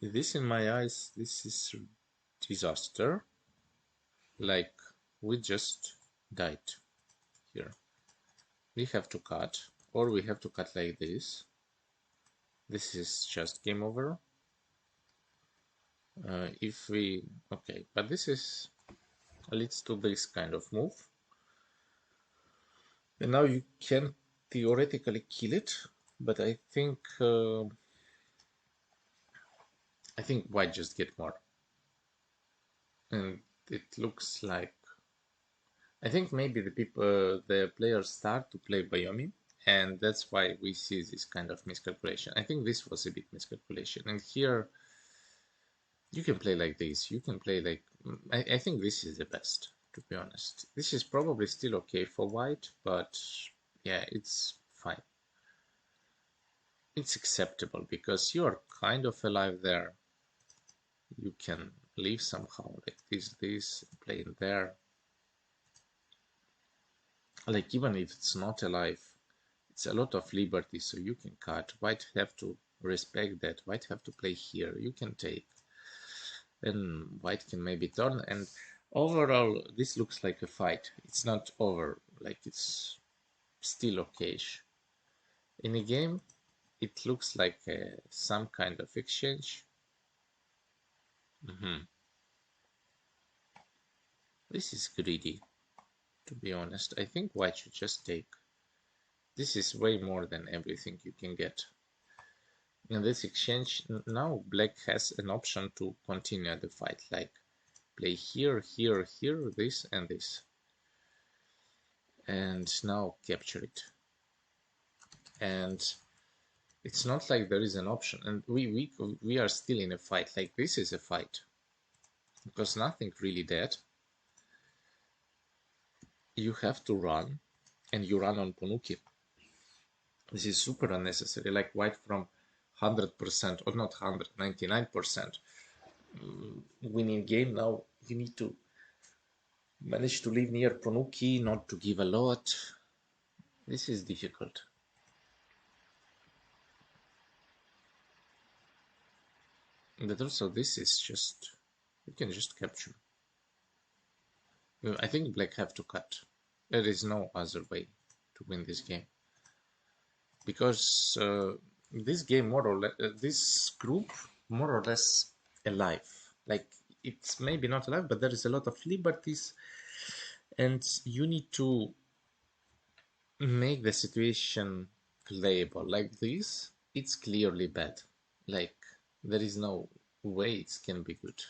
This, in my eyes, this is disaster. Like, we just died here. We have to cut, or we have to cut like this. This is just game over. If we, okay, but this is leads to this kind of move. And now you can theoretically kill it, but I think white just get more. And it looks like, I think maybe the players start to play Bayomi, and that's why we see this kind of miscalculation. I think this was a bit miscalculation. And here, you can play like this. You can play like, I think this is the best, to be honest. This is probably still okay for white, but yeah, it's fine. It's acceptable because you're kind of alive there. You can leave somehow like this, play in there. Like, even if it's not alive, it's a lot of liberty, so you can cut. White have to respect that. White have to play here. You can take. Then white can maybe turn, and overall this looks like a fight. It's not over, like it's still okay-ish. In a game, it looks like some kind of exchange. This is greedy, to be honest. I think white should just take. This is way more than everything you can get. In this exchange, now black has an option to continue the fight, like play here, here, here, this, and this. And now capture it. And it's not like there is an option. And we are still in a fight. Like this is a fight. Because nothing really dead. You have to run. And you run on Ponuki. This is super unnecessary. Like white from 100%, or not 100, 99% winning game. Now you need to manage to live near Ponuki, not to give a lot. This is difficult. But also this is just, you can just capture. I think black have to cut. There is no other way to win this game. Because this game more or less, this group more or less alive. Like it's maybe not alive, but there is a lot of liberties, and you need to make the situation playable. Like this, it's clearly bad. Like there is no way it can be good.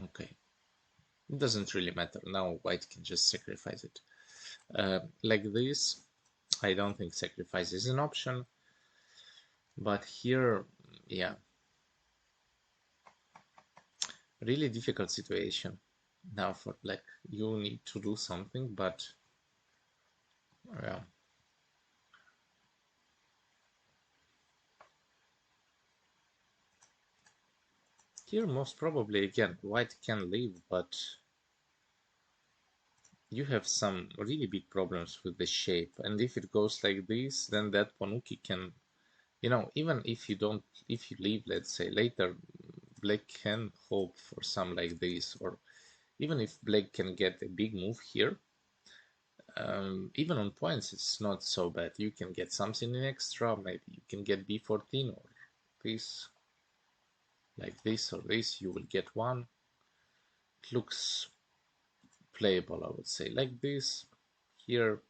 Okay, it doesn't really matter. Now white can just sacrifice it. Like this, I don't think sacrifice is an option. But here, yeah, really difficult situation now for black. You need to do something, but yeah. Here, most probably, again, white can leave, but you have some really big problems with the shape. And if it goes like this, then that Ponuki can, you know, even if you don't, if you leave, let's say, later, black can hope for some like this, or even if black can get a big move here, even on points, it's not so bad. You can get something in extra. Maybe you can get b14 or this, like this or this. You will get one. It looks playable, I would say. Like this here.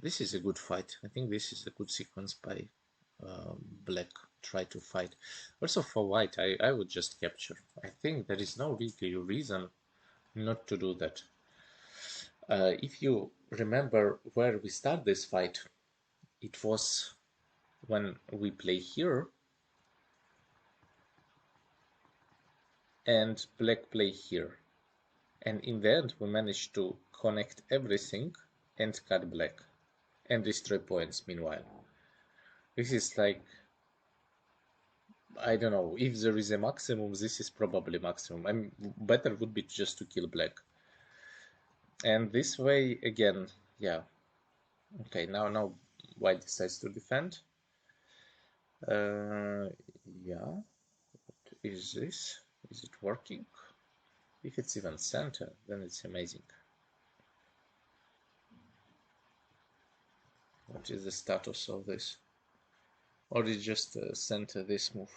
This is a good fight. I think this is a good sequence by black. Try to fight. Also for white, I would just capture. I think there is no really reason not to do that. If you remember where we start this fight, it was when we play here and black play here. And in the end, we managed to connect everything and cut black and destroy points meanwhile. This is like, I don't know, if there is a maximum, this is probably maximum. Better would be just to kill black. And this way, again, yeah. Okay, now white decides to defend. Yeah. What is this? Is it working? If it's even center, then it's amazing. What is the status of this? Or is just center this move?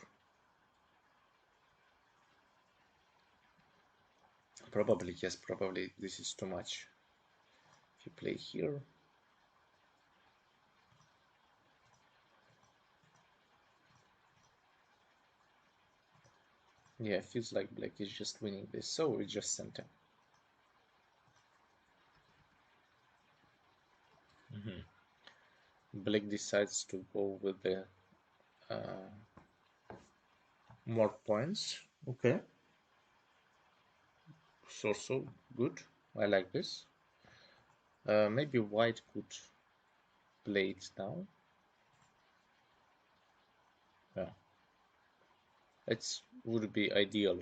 Probably, yes, probably this is too much. If you play here. Yeah, feels like black is just winning this, so we just center. Black decides to go with the more points. Okay. So good. I like this. Maybe white could play it down. Yeah. It would be ideal.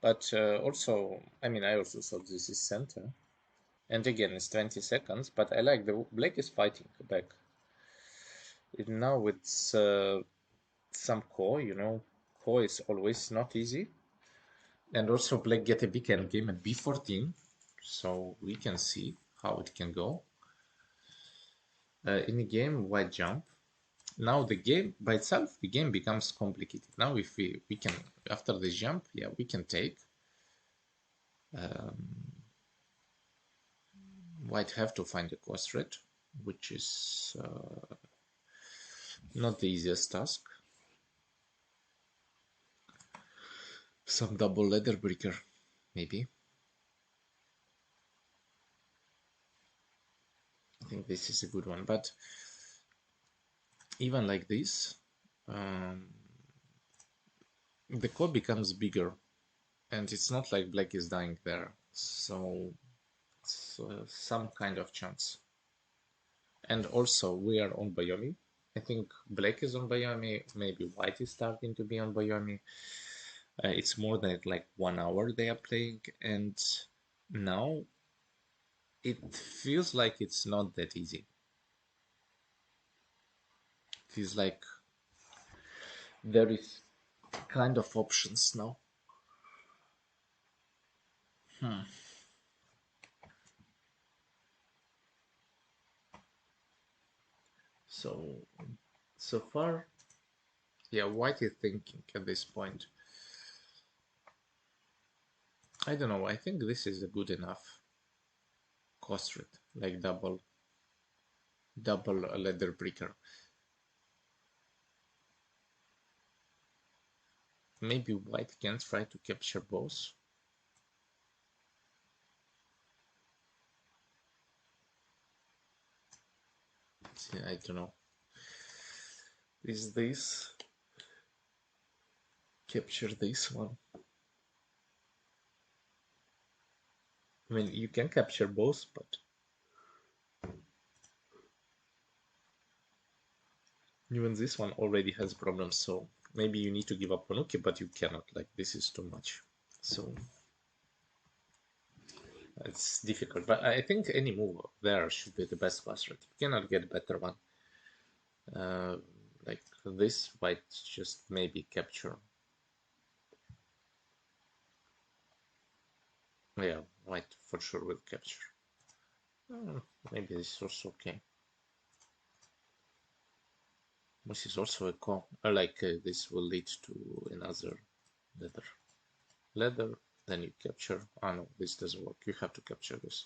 But also, I mean, I also thought this is center. And again, it's 20 seconds, but I like the black is fighting back. Now it's some core, you know, core is always not easy. And also black get a big endgame at b14, so we can see how it can go. In the game, white jump. Now the game by itself, the game becomes complicated. Now if we can, after the jump, yeah, we can take. White have to find the quadrat, which is not the easiest task. Some double ladder breaker, maybe. I think this is a good one, but even like this, the code becomes bigger, and it's not like black is dying there, so it's some kind of chance. And also we are on Bayomi. I think black is on Bayomi, maybe white is starting to be on Bayomi. It's more than like 1 hour they are playing, and now it feels like it's not that easy. It feels like there is kind of options now. So far, yeah, white is thinking at this point. I don't know, I think this is a good enough cost rate, like double ladder breaker. Maybe white can try to capture both. See, I don't know. Is this capture this one? I mean, you can capture both, but even this one already has problems, so maybe you need to give up Ponuki, but you cannot, like, this is too much. So it's difficult, but I think any move there should be the best pass rate. You cannot get a better one. Like this might just maybe capture. Yeah, white for sure will capture. Maybe this is also okay. This is also a call. This will lead to another ladder. Then you capture. Oh no, this doesn't work. You have to capture this.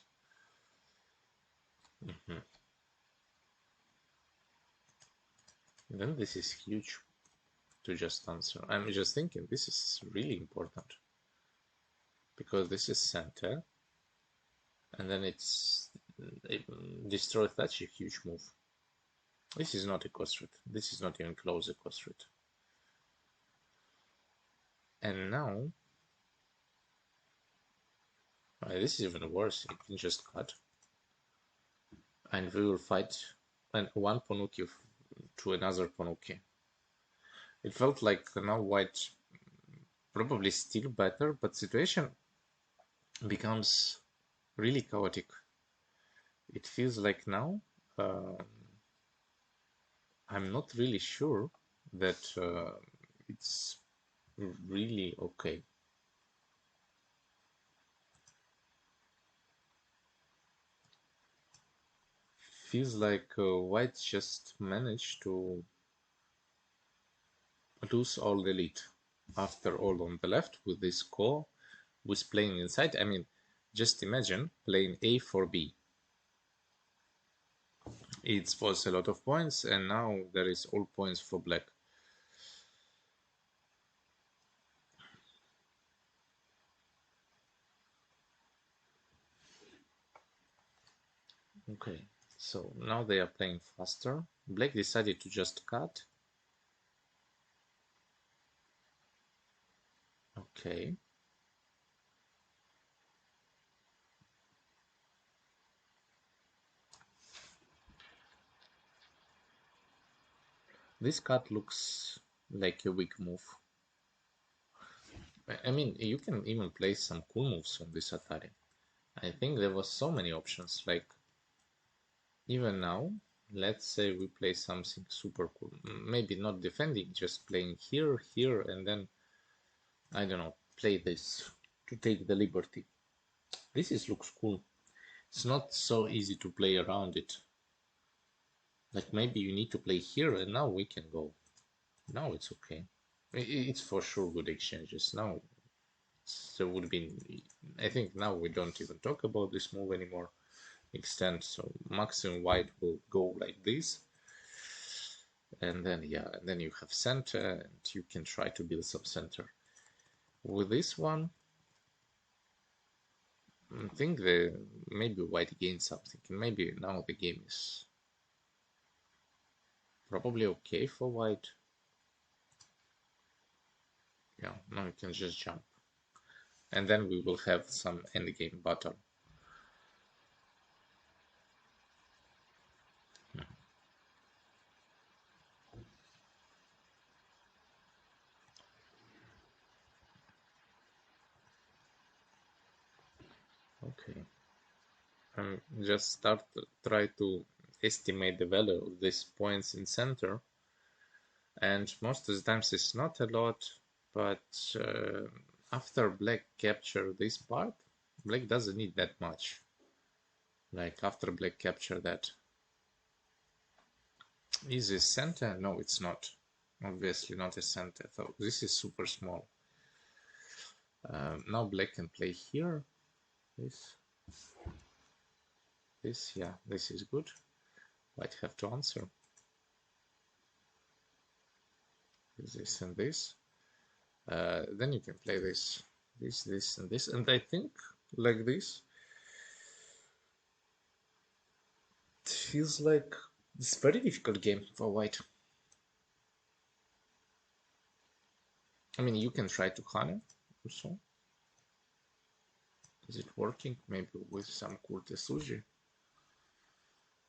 Then this is huge to just answer. I'm just thinking this is really important because this is center, and then it destroys. That's a huge move. This is not a cost rate. This is not even close a cost rate. And now, this is even worse. You can just cut, and we will fight and one Ponuki to another Ponuki. It felt like now white probably still better, but situation becomes really chaotic. It feels like now I'm not really sure that it's really okay. Feels like white just managed to lose all the lead. After all, on the left with this core, with playing inside, I mean, just imagine playing A for B. It was a lot of points, and now there is all points for black. Okay, so now they are playing faster. Black decided to just cut. Okay. This cut looks like a weak move. I mean, you can even play some cool moves on this Atari. I think there was so many options, like even now, let's say we play something super cool. Maybe not defending, just playing here, and then, I don't know, play this. to take the liberty. Looks cool. It's not so easy to play around it. Like maybe you need to play here and now we can go. Now it's okay. It's for sure good exchanges. Now there would be, I think now we don't even talk about this move anymore. Extend, so maximum white will go like this. And then, yeah, and then you have center and you can try to build some center. With this one, I think maybe white gains something. Maybe now the game is probably okay for white. Yeah, now you can just jump. And then we will have some endgame battle. Okay. Just try to estimate the value of these points in center. And most of the times it's not a lot, but after black capture this part, black doesn't need that much. Like after black capture that. Is this center? No, it's not. Obviously not a center. So this is super small. Now black can play here. This, yeah, this is good. White have to answer. This and this. Then you can play this, and this, and I think like this. It feels like it's a very difficult game for white. I mean, you can try to Hane also. Is it working? Maybe with some Kurtesuji.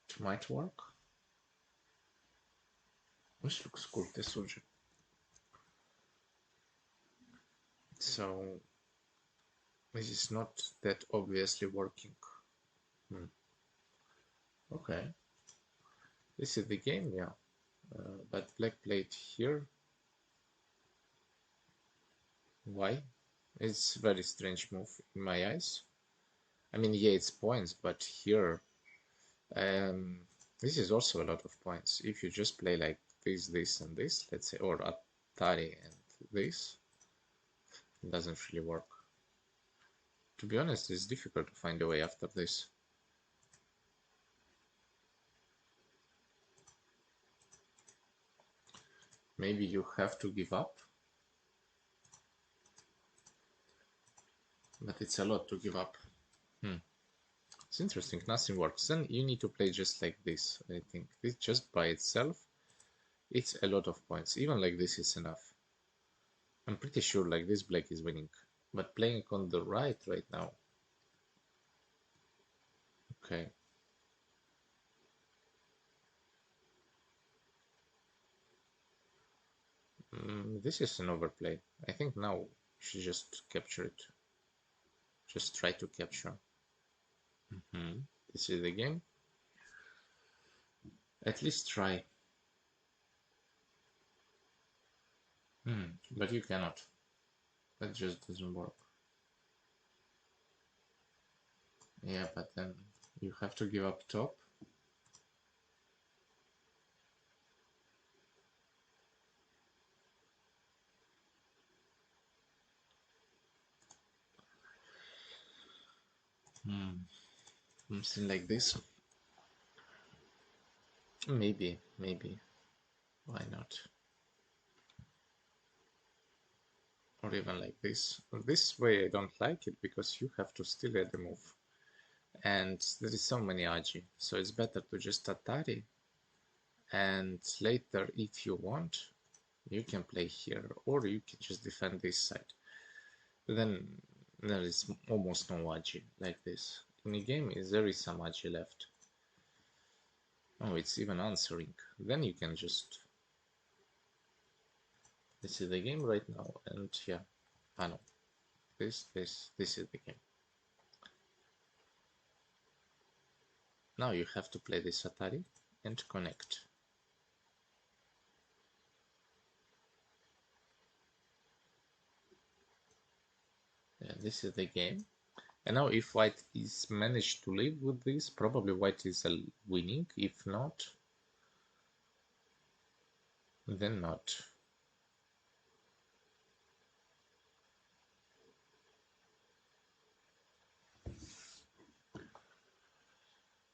It might work. This looks Kurtesuji. So this is not that obviously working. Okay. This is the game, yeah. But black played here. Why? It's a very strange move in my eyes. I mean, yeah, it's points, but here, this is also a lot of points. If you just play like this, and this, let's say, or Atari and this, it doesn't really work. To be honest, it's difficult to find a way after this. Maybe you have to give up. But it's a lot to give up. It's interesting, nothing works. Then you need to play just like this, I think. This just by itself, it's a lot of points. Even like this is enough. I'm pretty sure like this black is winning. But playing on the right now. Okay. This is an overplay. I think now you should just capture it. Just try to capture. This is the game. At least try. But you cannot. That just doesn't work. Yeah, but then you have to give up top. Something like this. Maybe. Why not? Or even like this. This way I don't like it because you have to still add the move. And there is so many Agi. So it's better to just Atari. And later, if you want, you can play here. Or you can just defend this side. But then there is almost no Agi like this. In the game, there is some Agi left. Oh, it's even answering. Then you can just... This is the game right now, and yeah, I know. This is the game. Now you have to play this Atari and connect. Yeah, this is the game. And now if white is managed to live with this, probably white is winning. If not, then not.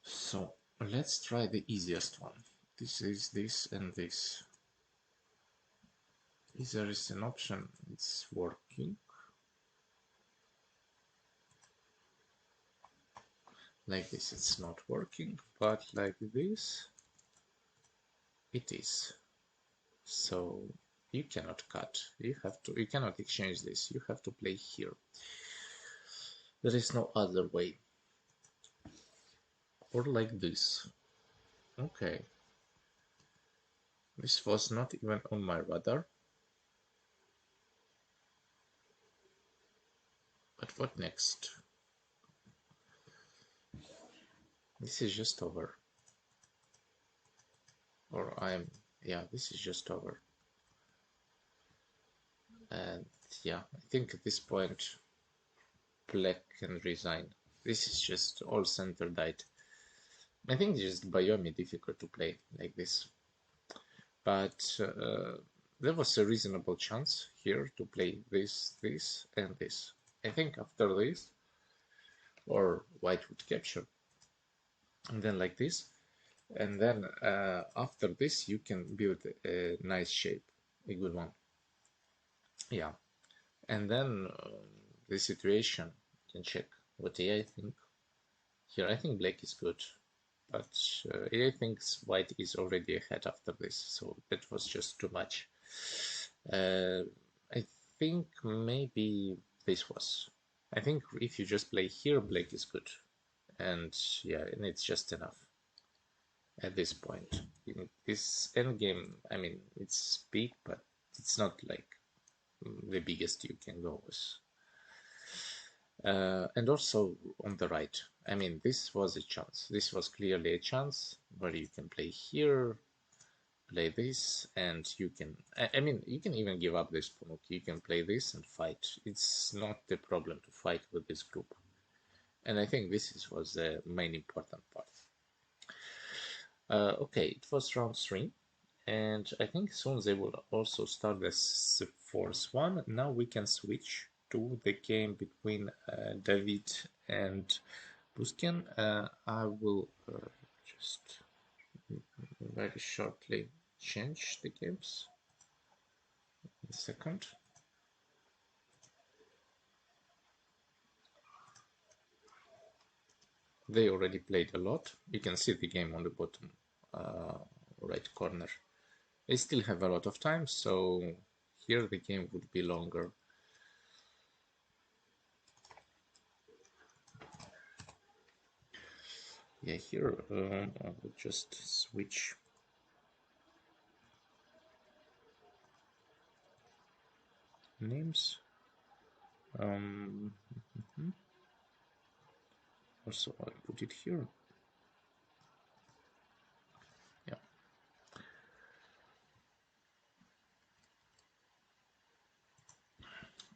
So let's try the easiest one. This is this and this. If there is an option, it's working. Like this, it's not working, but like this, it is. So you cannot cut. You cannot exchange this. You have to play here. There is no other way. Or like this. Okay. This was not even on my radar. But what next? This is just over. Or yeah, this is just over. And yeah, I think at this point, black can resign. This is just all center died. I think it's just Biomi difficult to play like this. But there was a reasonable chance here to play this, this, and this. I think after this, or white would capture, and then like this, and then after this you can build a nice shape, a good one. Yeah, and then the situation, you can check what AI think. Here I think black is good, but AI thinks white is already ahead after this, so that was just too much. I think maybe this was. I think if you just play here, black is good. And yeah, and it's just enough at this point. In this endgame, I mean, it's big, but it's not like the biggest you can go with. And also on the right, I mean, this was a chance. This was clearly a chance where you can play here, play this, and you can, I mean, you can even give up this pawn. You can play this and fight. It's not the problem to fight with this group. And I think this was the main important part. Okay, it was round 3, and I think soon they will also start the fourth one. Now we can switch to the game between David and Busken. I will just very shortly change the games. A second. They already played a lot. You can see the game on the bottom right corner. They still have a lot of time, so here the game would be longer. Yeah, here I will just switch. Names. Also, I'll put it here. Yeah.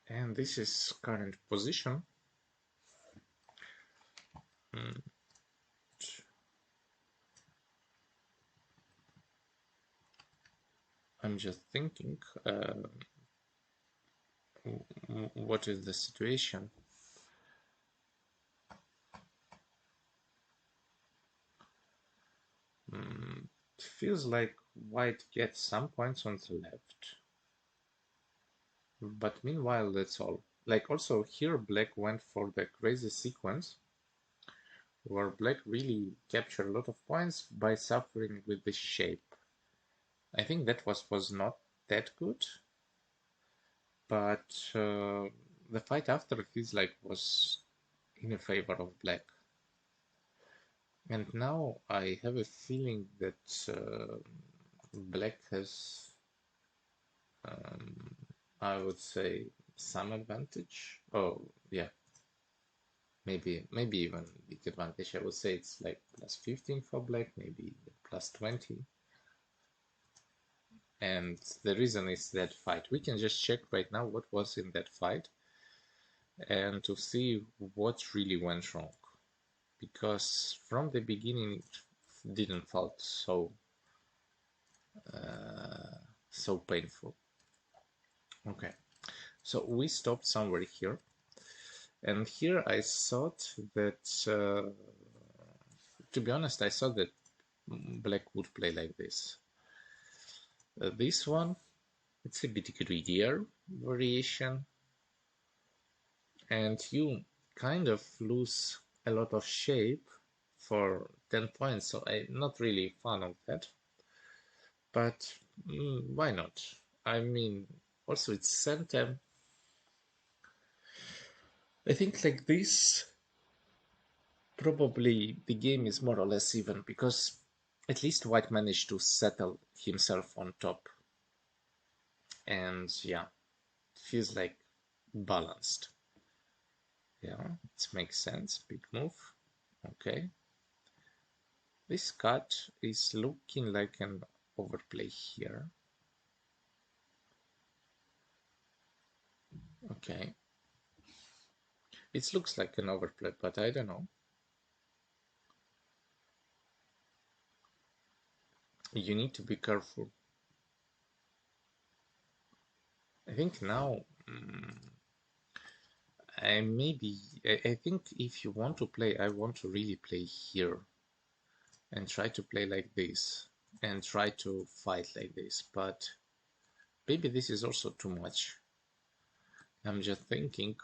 And this is current position. I'm just thinking, what is the situation? It feels like white gets some points on the left. But meanwhile, that's all. Like also here, black went for the crazy sequence where black really captured a lot of points by suffering with the shape. I think that was not that good, but the fight after feels like was in favor of black. And now I have a feeling that black has, I would say, some advantage. Oh, yeah. Maybe even big advantage. I would say it's like plus 15 for black, maybe plus 20. And the reason is that fight. We can just check right now what was in that fight. and to see what really went wrong, because from the beginning it didn't felt so painful. Okay, so we stopped somewhere here, and here I thought that, to be honest, I thought that black would play like this. This one, it's a bit greedier variation, and you kind of lose a lot of shape for 10 points, so I'm not really a fan of that. But why not? I mean, also it's center. I think like this, probably the game is more or less even, because at least white managed to settle himself on top. And yeah, feels like balanced. Yeah, it makes sense. Big move. Okay. This cut is looking like an overplay here. Okay. It looks like an overplay, but I don't know. You need to be careful. I think now, I think if you want to play, I want to really play here and try to play like this and try to fight like this, but maybe this is also too much. I'm just thinking,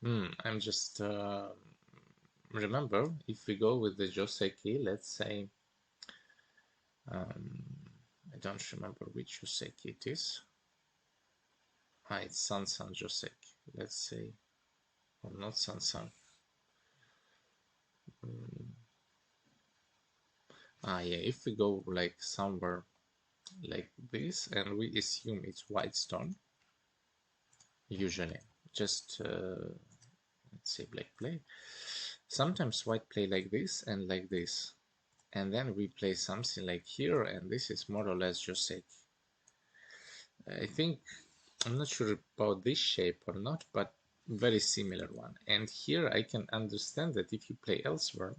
I'm just remember, if we go with the Joseki, let's say, I don't remember which Joseki it is. It's Sansan Joseki, let's say, or not Sansan. Yeah, if we go like somewhere like this, and we assume it's white stone, usually, just let's say black play. Sometimes white play like this and like this, and then we play something like here, and this is more or less Joseki. I think, I'm not sure about this shape or not, but very similar one. And here I can understand that if you play elsewhere,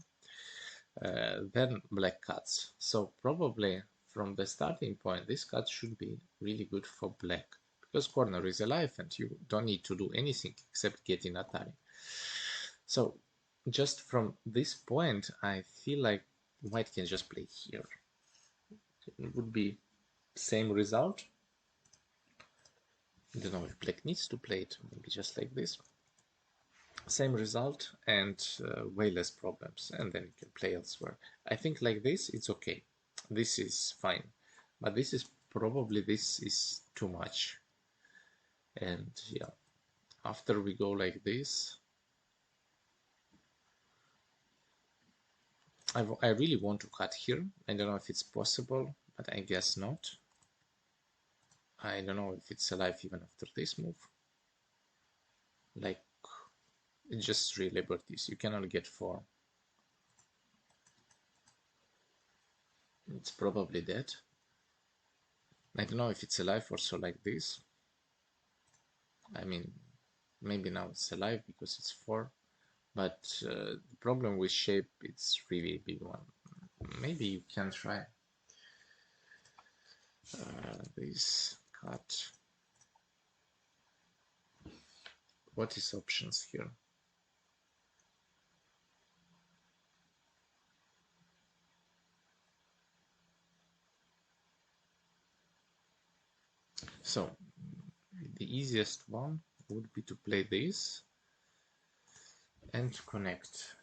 then black cuts. So probably from the starting point, this cut should be really good for black, because corner is alive and you don't need to do anything except getting Atari. So just from this point, I feel like white can just play here. It would be same result. I don't know if black needs to play it, maybe just like this. Same result and way less problems, and then you can play elsewhere. I think like this, it's okay. This is fine, but this is too much. And yeah, after we go like this, I really want to cut here. I don't know if it's possible, but I guess not. I don't know if it's alive even after this move. Like, just 3 liberties. You cannot get 4. It's probably dead. I don't know if it's alive also like this. I mean, maybe now it's alive because it's 4. But the problem with shape, it's really a big one. Maybe you can try this cut. What is options here? So the easiest one would be to play this and connect.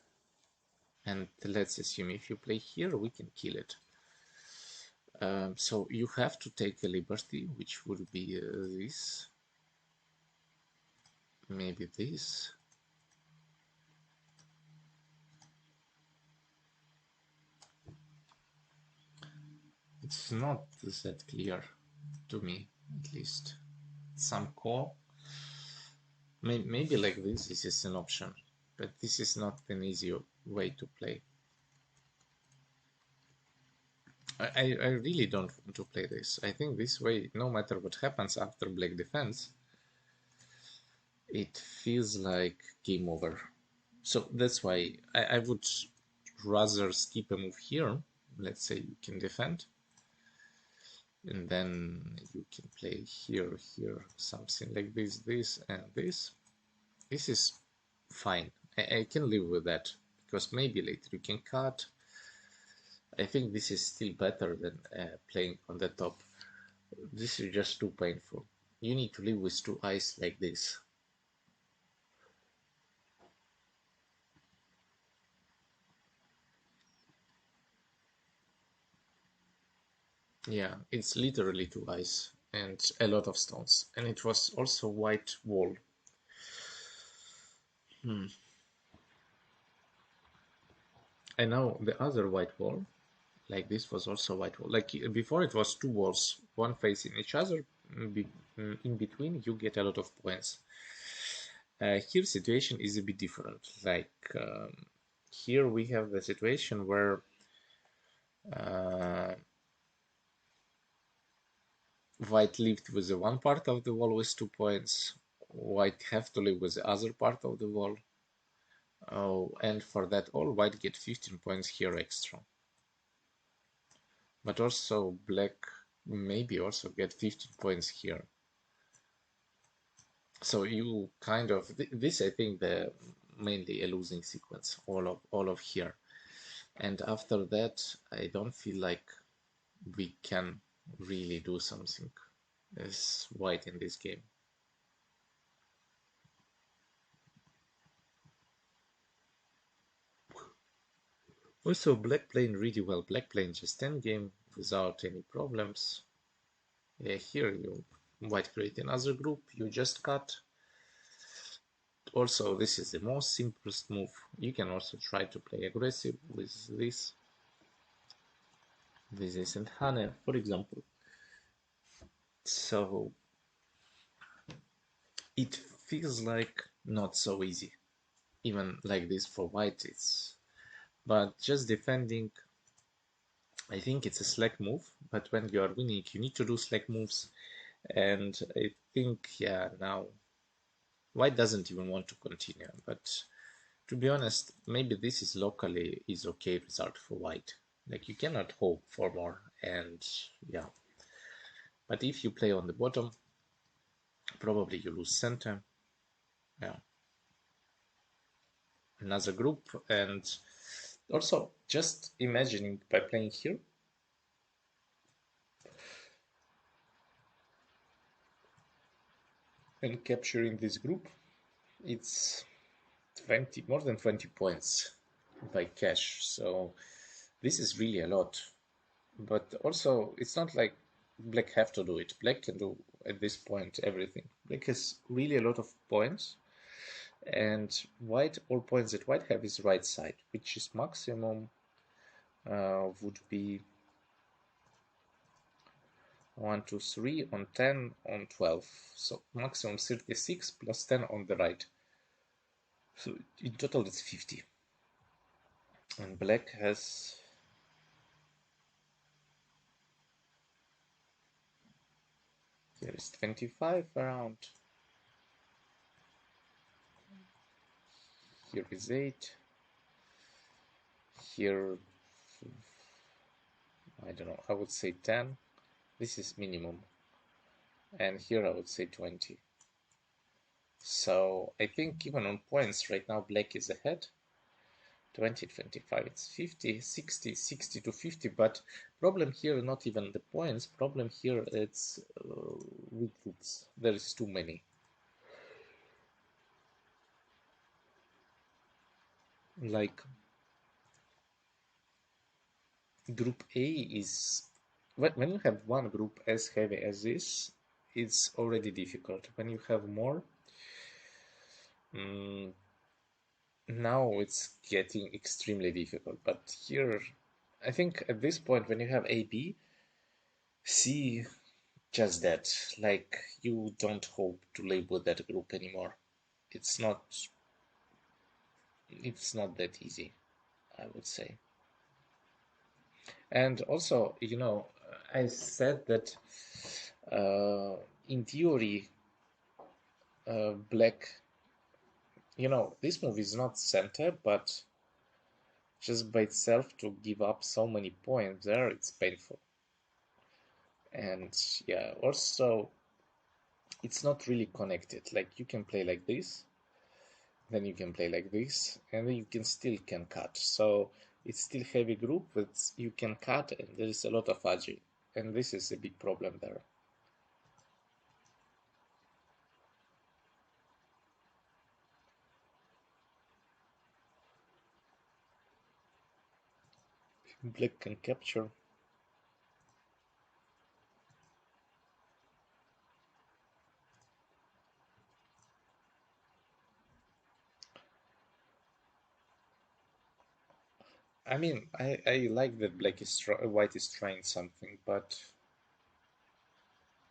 And let's assume if you play here, we can kill it. So you have to take a liberty, which would be this. Maybe this. It's not that clear to me, at least. Some call. Maybe like this is an option, but this is not an easy way to play. I really don't want to play this. I think this way, no matter what happens after black defense, it feels like game over. So that's why I would rather skip a move here. Let's say you can defend, and then you can play here, something like this, and this. This is fine. I can live with that, because maybe later you can cut. I think this is still better than playing on the top. This is just too painful. You need to live with two eyes like this. Yeah, it's literally two eyes and a lot of stones. And it was also white wall. And now the other white wall, like this, was also white wall. Like before it was two walls, one facing each other. In between you get a lot of points. Here situation is a bit different. Like here we have the situation where white lived with the one part of the wall with 2 points. White have to live with the other part of the wall. Oh, and for that all, white get 15 points here extra. But also black maybe also get 15 points here. So you kind of, this I think the mainly a losing sequence, all of here. And after that, I don't feel like we can really do something as white in this game. Also, black playing really well. Black playing just 10 game without any problems. Yeah, here you white create another group, you just cut. Also, this is the most simplest move. You can also try to play aggressive with this and Hane, for example. So it feels like not so easy, even like this for white. But just defending, I think it's a slack move. But when you are winning, you need to do slack moves, and I think, yeah, now white doesn't even want to continue. But to be honest, maybe this is locally is okay result for white. Like you cannot hope for more, and yeah. But if you play on the bottom, probably you lose center. Yeah. Another group, and also just imagining by playing here, and capturing this group, it's 20, more than 20 points by cash. So this is really a lot. But also it's not like black have to do it. Black can do at this point everything. Black has really a lot of points, and white, all points that white have is right side, which is maximum would be 1, 2, 3 on 10 on 12. So maximum 36 plus 10 on the right. So in total it's 50. And black has there is 25 around. Here is 8. Here, I don't know, I would say 10. This is minimum. And here I would say 20. So I think even on points right now black is ahead. 20, 25, it's 50, 60, 60 to 50, but problem here not even the points, problem here it's weak groups. There is too many. Like group A is, when you have one group as heavy as this, it's already difficult. When you have more, now it's getting extremely difficult. But here, I think at this point, when you have A, B, C, just that, like you don't hope to live with that group anymore. It's not that easy, I would say. And also, you know, I said that in theory, black You know, this move is not center, but just by itself to give up so many points there, it's painful. And yeah, also it's not really connected. Like you can play like this, then you can play like this, and then you can still can cut. So it's still heavy group, but you can cut, and there is a lot of agi, and this is a big problem there. Black can capture. I mean, I like that black is white is trying something, but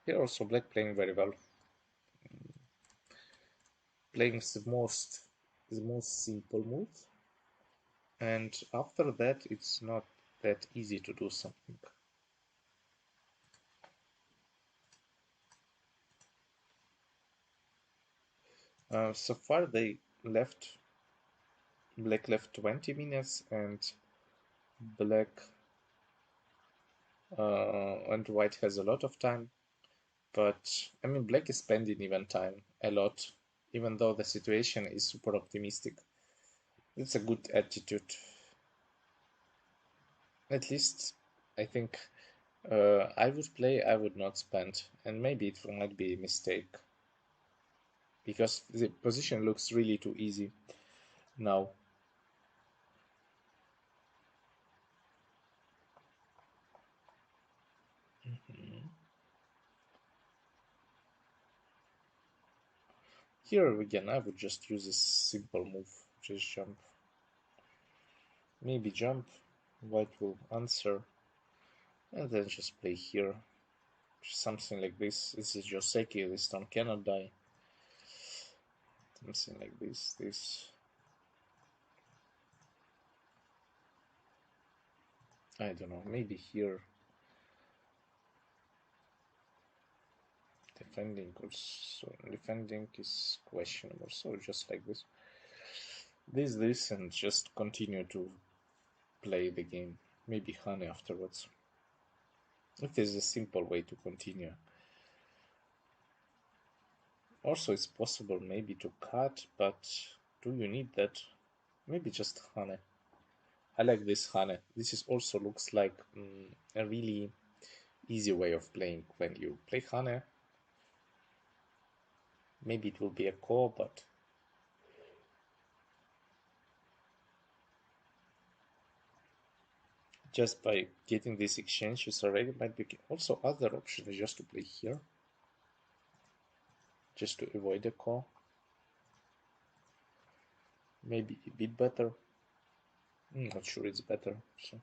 here also black playing very well, playing the most simple move, and after that it's not that easy to do something. So far they left black left 20 minutes black and white has a lot of time, but I mean black is spending even time a lot, even though the situation is super optimistic. It's a good attitude. At least I think I would play, I would not spend, and maybe it might be a mistake because the position looks really too easy now. Mhm. Here again, I would just use a simple move, just jump. Maybe jump, white will answer, and then just play here. Something like this. This is Joseki, this stone cannot die. Something like this. I don't know, maybe here. Defending is questionable, so just like this. This, and just continue to play the game. Maybe honey afterwards. It is a simple way to continue. Also, it's possible maybe to cut, but do you need that? Maybe just honey. I like this honey. This is also looks like a really easy way of playing. When you play honey, maybe it will be a core, but just by getting these exchanges already might be also other options just to play here, just to avoid the core. Maybe a bit better. Not sure it's better. So.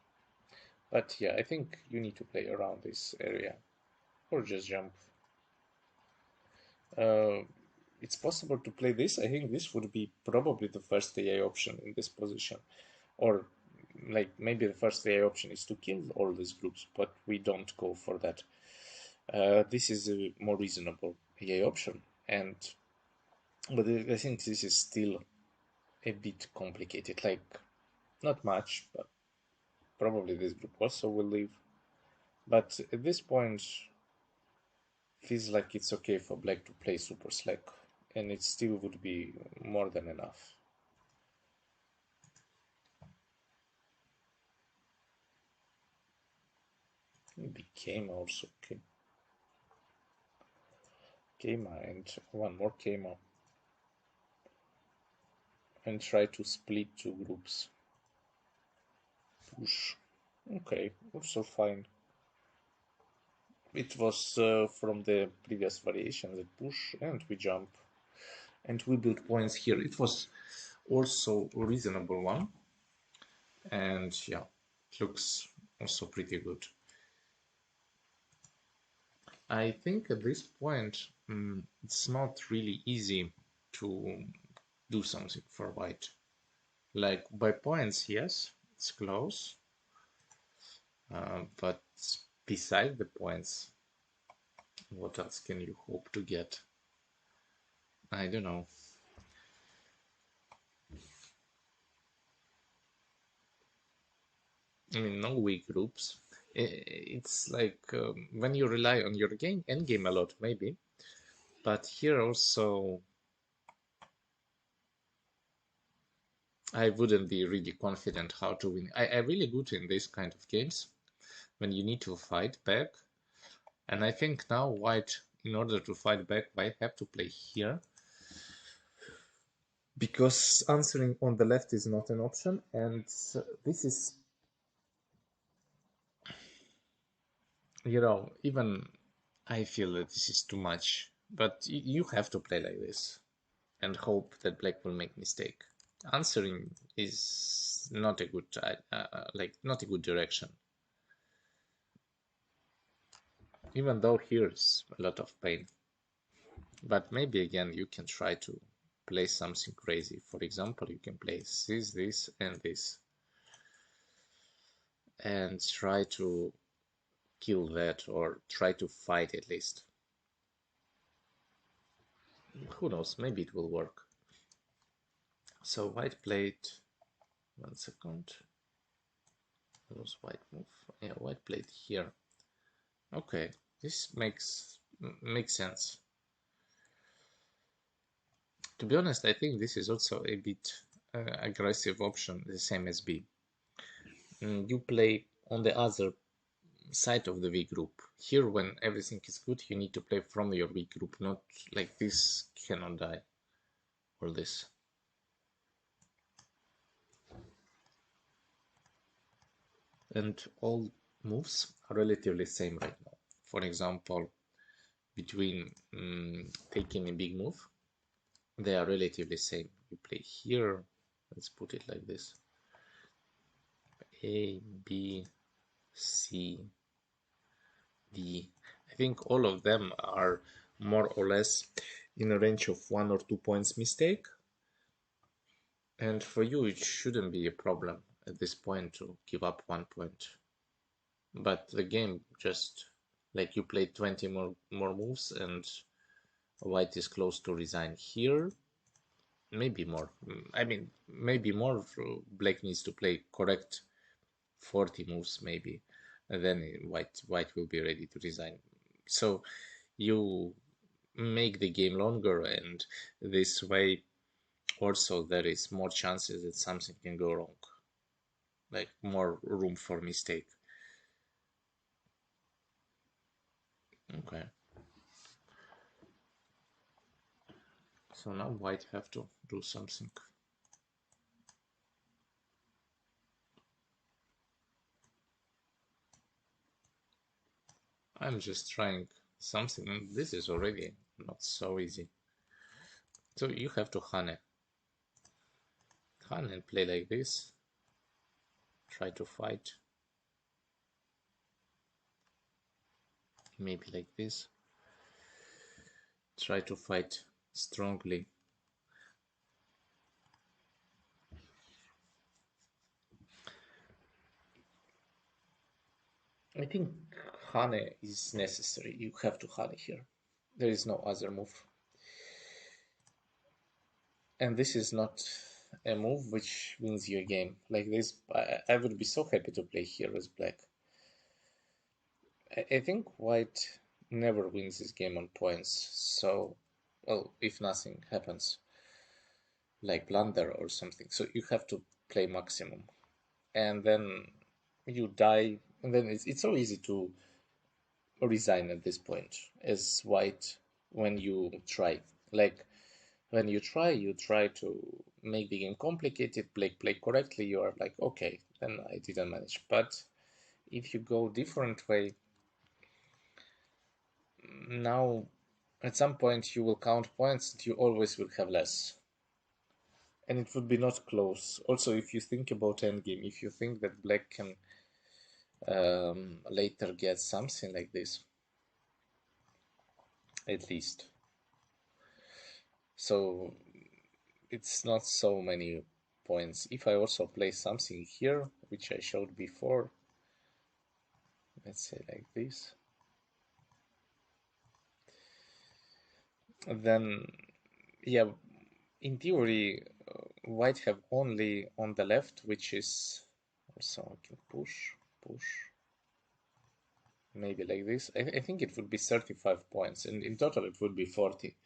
But yeah, I think you need to play around this area or just jump. Uh, it's possible to play this. I think this would be probably the first AI option in this position. Or like maybe the first AI option is to kill all these groups, but we don't go for that. This is a more reasonable AI option. But I think this is still a bit complicated. Like, not much, but probably this group also will leave. But at this point, feels like it's okay for black to play super slack, and it still would be more than enough. Maybe Keima also, okay. Keima and one more Keima. And try to split two groups. Push. Okay, also fine. It was from the previous variation that push and we jump. And we build points here. It was also a reasonable one. And yeah, it looks also pretty good. I think at this point, it's not really easy to do something for white. Like by points, yes, it's close. But beside the points, what else can you hope to get? I don't know. I mean, no weak groups. It's like when you rely on your endgame a lot, maybe. But here also, I wouldn't be really confident how to win. I'm really good in this kind of games when you need to fight back. And I think now white, in order to fight back, white have to play here. Because answering on the left is not an option. And this is, even I feel that this is too much. But you have to play like this and hope that black will make mistake. Answering is not a good, not a good direction. Even though here's a lot of pain. But maybe again you can try to play something crazy. For example, you can play this, and this. And try to kill that or try to fight at least. Who knows, maybe it will work. So white played, 1 second. That was white move. Yeah, white played here. Okay, this makes sense. To be honest, I think this is also a bit aggressive option, the same as B. You play on the other side of the V group. Here, when everything is good, you need to play from your V group, not like this cannot die, or this. And all moves are relatively same right now. For example, between taking a big move, they are relatively same. You play here, let's put it like this. A, B, C, D. I think all of them are more or less in a range of 1 or 2 points mistake. And for you, it shouldn't be a problem at this point to give up 1 point. But the game just, like, you played 20 more moves and white is close to resign here. Maybe more. I mean, maybe more. Black needs to play correct 40 moves maybe, and then white will be ready to resign. So you make the game longer, and this way also there is more chances that something can go wrong, like more room for mistake. Okay, so now white have to do something. I'm just trying something, and this is already not so easy. So you have to Hane and play like this. Try to fight. Maybe like this. Try to fight strongly. I think Hane is necessary. You have to Hane here. There is no other move. And this is not a move which wins you a game. Like this, I would be so happy to play here as black. I think white never wins this game on points. So, well, if nothing happens, like blunder or something. So you have to play maximum. And then you die. And then it's so easy to resign at this point as white when you try. Like when you try to make the game complicated, play correctly, you are like, okay, then I didn't manage. But if you go different way, now at some point you will count points that you always will have less. And it would be not close. Also, if you think about endgame, if you think that black can later get something like this, at least. So it's not so many points. If I also play something here, which I showed before, let's say like this, then yeah, in theory, white have only on the left, which is So I can push, maybe like this. I think it would be 35 points, and in total it would be 40.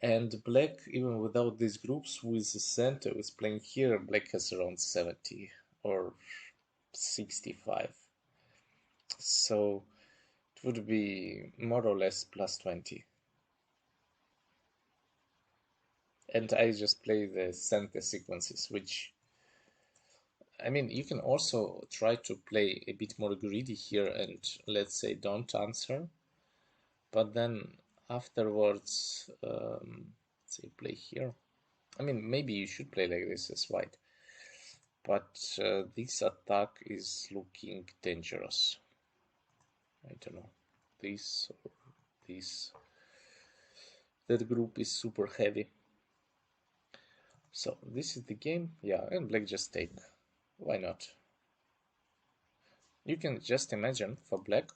And black, even without these groups, with the center is playing here, black has around 70 or 65. So it would be more or less plus 20. And I just play the center sequences, which, I mean, you can also try to play a bit more greedy here and let's say don't answer, but then afterwards, say play here. I mean, maybe you should play like this as white, but this attack is looking dangerous. I don't know, this or this. That group is super heavy. So this is the game, yeah, and black just take. Why not? You can just imagine for black,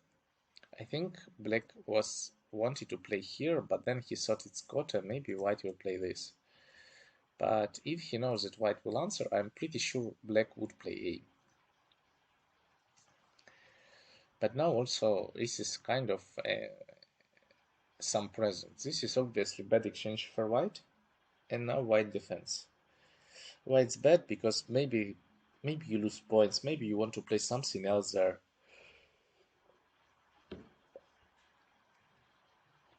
I think black was wanted to play here, but then he thought it's got and maybe white will play this. But if he knows that white will answer, I'm pretty sure black would play A. But now also this is kind of some present. This is obviously bad exchange for white, and now white defense. White's bad because maybe you lose points, maybe you want to play something else there.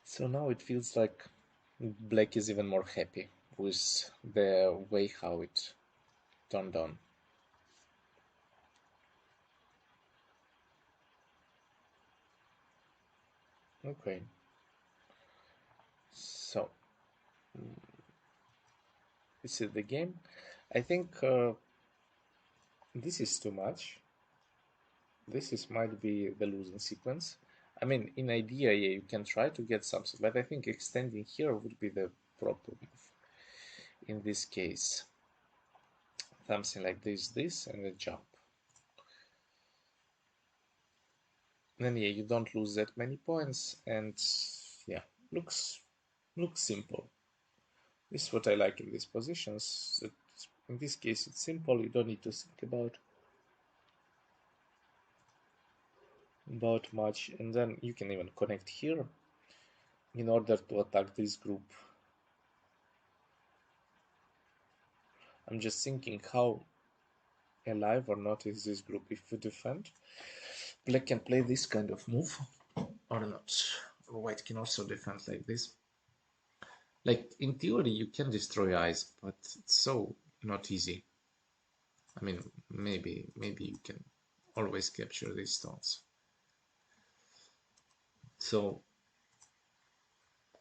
So now it feels like black is even more happy with the way how it turned on. Okay. So this is the game. I think this is too much. This is might be the losing sequence. I mean, in idea, yeah, you can try to get something, but I think extending here would be the proper move. In this case, something like this, and a jump. Then yeah, you don't lose that many points, and yeah, looks simple. This is what I like in these positions. That in this case, it's simple. You don't need to think about much, and then you can even connect here in order to attack this group. I'm just thinking how alive or not is this group. If we defend, black can play this kind of move or not. White can also defend like this. Like in theory you can destroy eyes, but it's so not easy. I mean, maybe you can always capture these stones. So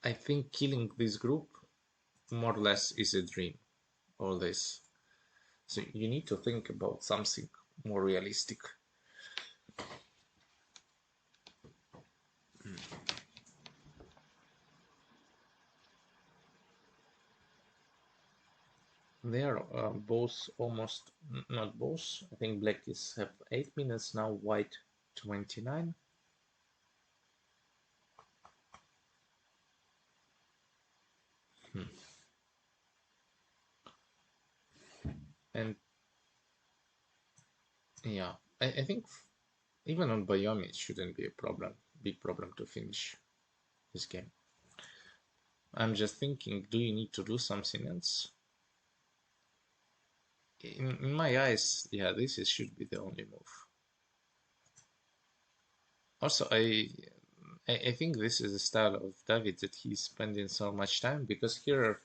I think killing this group more or less is a dream, all this. So you need to think about something more realistic. They are both almost, not both. I think black is have 8 minutes now, white 29. And yeah, I think even on Biomi it shouldn't be a big problem to finish this game. I'm just thinking, do you need to do something else? In my eyes, yeah, should be the only move. Also, I think this is the style of David that he's spending so much time, because here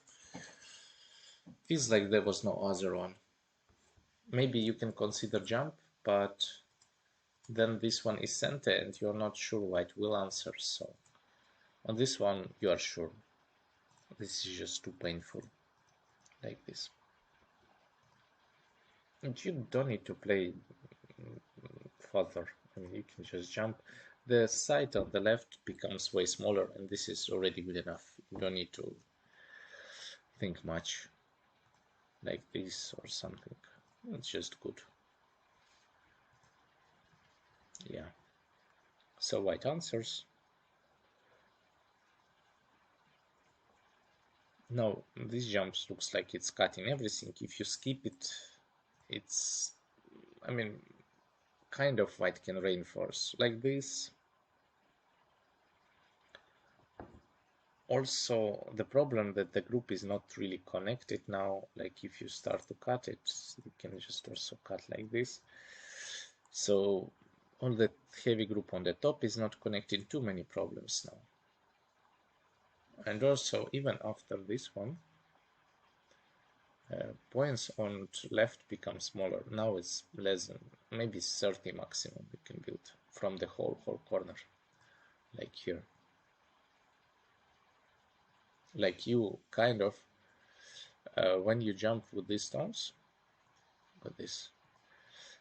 feels like there was no other one. Maybe you can consider jump, but then this one is center and you're not sure white will answer. So on this one you are sure. This is just too painful, like this. And you don't need to play further. I mean, you can just jump. The side on the left becomes way smaller, and this is already good enough. You don't need to think much, like this or something. It's just good. Yeah. So white answers. No, this jump looks like it's cutting everything. If you skip it, it's I mean, kind of white can reinforce like this. Also, the problem that the group is not really connected now. Like if you start to cut it, you can just also cut like this. So all the heavy group on the top is not connecting. Too many problems now. And also, even after this one, points on left become smaller. Now it's less than maybe 30 maximum we can build from the whole corner, like here. Like you kind of when you jump with these stones, with this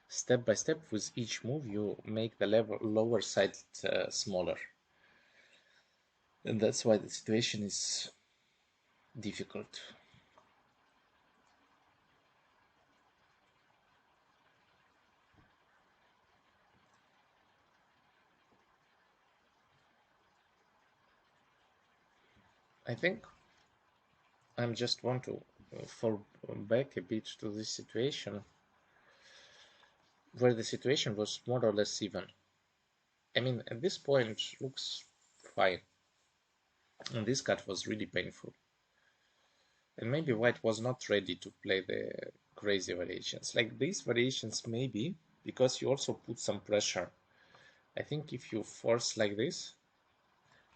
step by step with each move, you make the lower side smaller, and that's why the situation is difficult. I think I just want to fall back a bit to this situation where the situation was more or less even. I mean, at this point looks fine, and this cut was really painful. And maybe white was not ready to play the crazy variations. Like these variations, maybe, because you also put some pressure. I think if you force like this,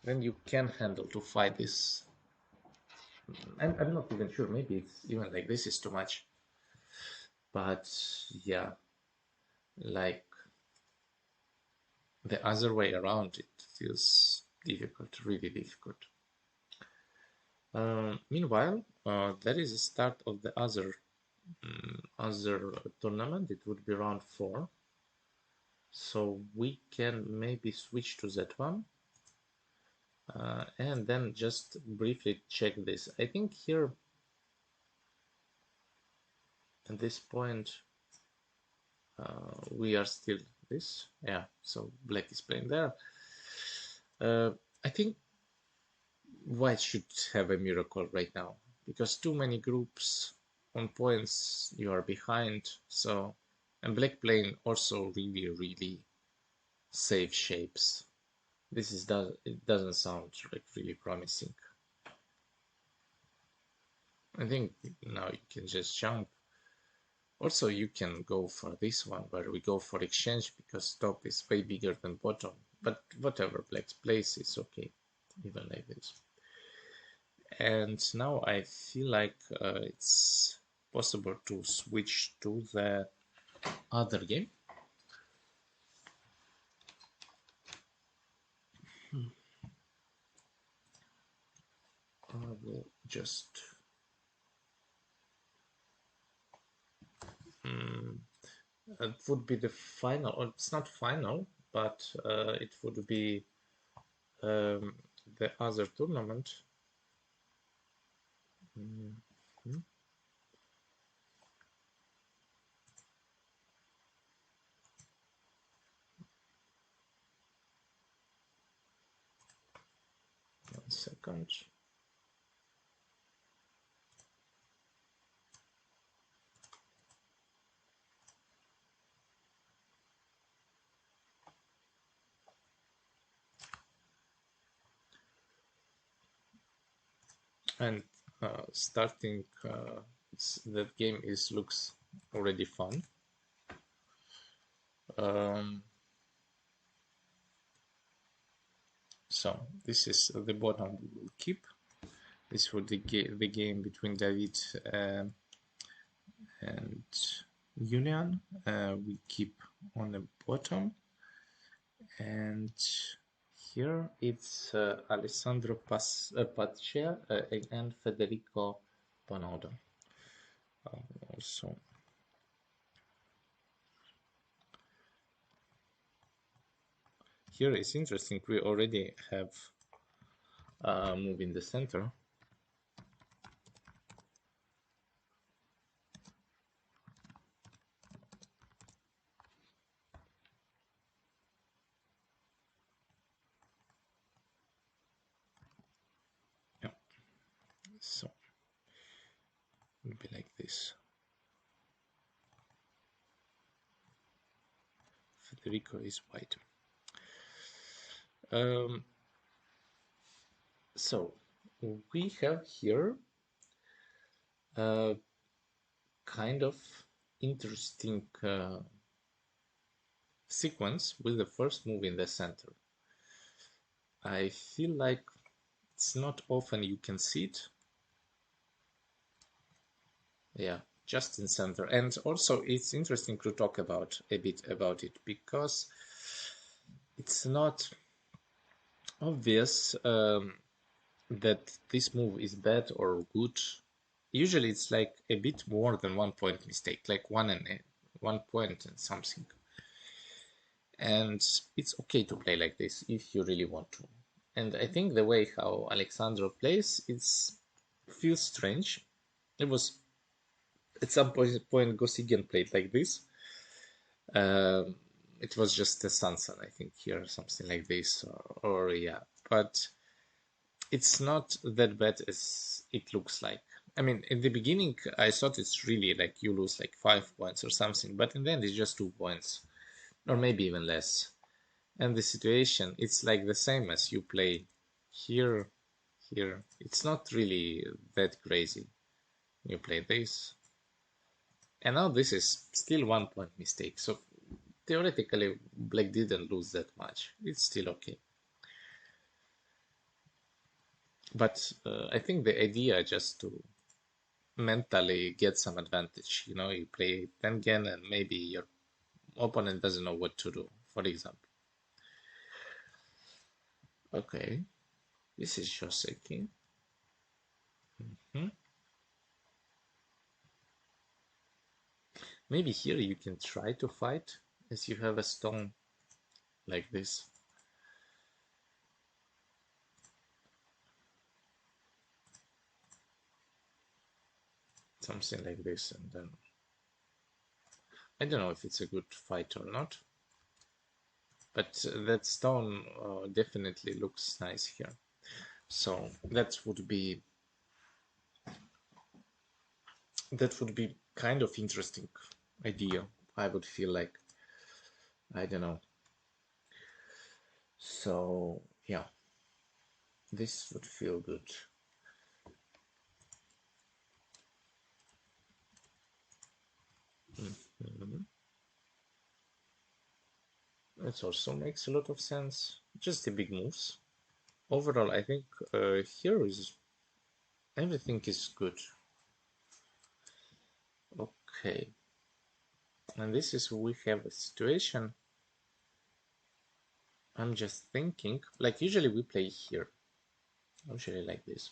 then you can handle to fight this. I'm not even sure, maybe it's even like this is too much. But yeah, like the other way around, it feels difficult, really difficult. Meanwhile, there is a start of the other tournament. It would be round 4. So we can maybe switch to that one. And then just briefly check this. I think here at this point we are still this. Yeah, so black is playing there. I think white should have a miracle right now because too many groups on points, you are behind. So, and black playing also really safe shapes. This is it doesn't sound like really promising. I think now you can just jump. Also, you can go for this one where we go for exchange because top is way bigger than bottom. But whatever black's place is okay, even like this. And now I feel like it's possible to switch to the other game. I will just it would be the final, or it's not final, but it would be the other tournament. Mm -hmm. One second. And starting that game looks already fun. So this is the bottom we will keep. This would be the game between David and Julian. We keep on the bottom, and here it's Alessandro Paccia and Federico Bonaudo. Also, here is interesting. We already have move in the center. Yeah. So it will be like this. Federico is white. So we have here a kind of interesting sequence with the first move in the center. I feel like it's not often you can see it. Yeah, just in center. And also it's interesting to talk about a bit about it because it's not obvious that this move is bad or good. Usually it's like a bit more than 1 point mistake, like 1 point and something. And it's okay to play like this if you really want to. And I think the way how Alexandro plays, feels strange. It was at some point Busken played like this. It was just a Sansan, I think, here, something like this, or yeah. But it's not that bad as it looks like. I mean, in the beginning, I thought it's really like you lose like 5 points or something, but in the end, it's just 2 points, or maybe even less. And the situation, it's like the same as you play here, here. It's not really that crazy. You play this, and now this is still 1 point mistake. So theoretically, Black didn't lose that much. It's still okay. But I think the idea just to mentally get some advantage, you play Tengen and maybe your opponent doesn't know what to do, for example. Okay, this is Shoseki. Maybe here you can try to fight as you have a stone like this. Something like this, and then I don't know if it's a good fight or not, but that stone definitely looks nice here. So that would be kind of interesting idea. I would feel like, I don't know. So yeah, this would feel good. It also makes a lot of sense. Just the big moves. Overall, I think here is everything is good. Okay, and this is we have a situation. I'm just thinking, like usually we play here. Usually like this.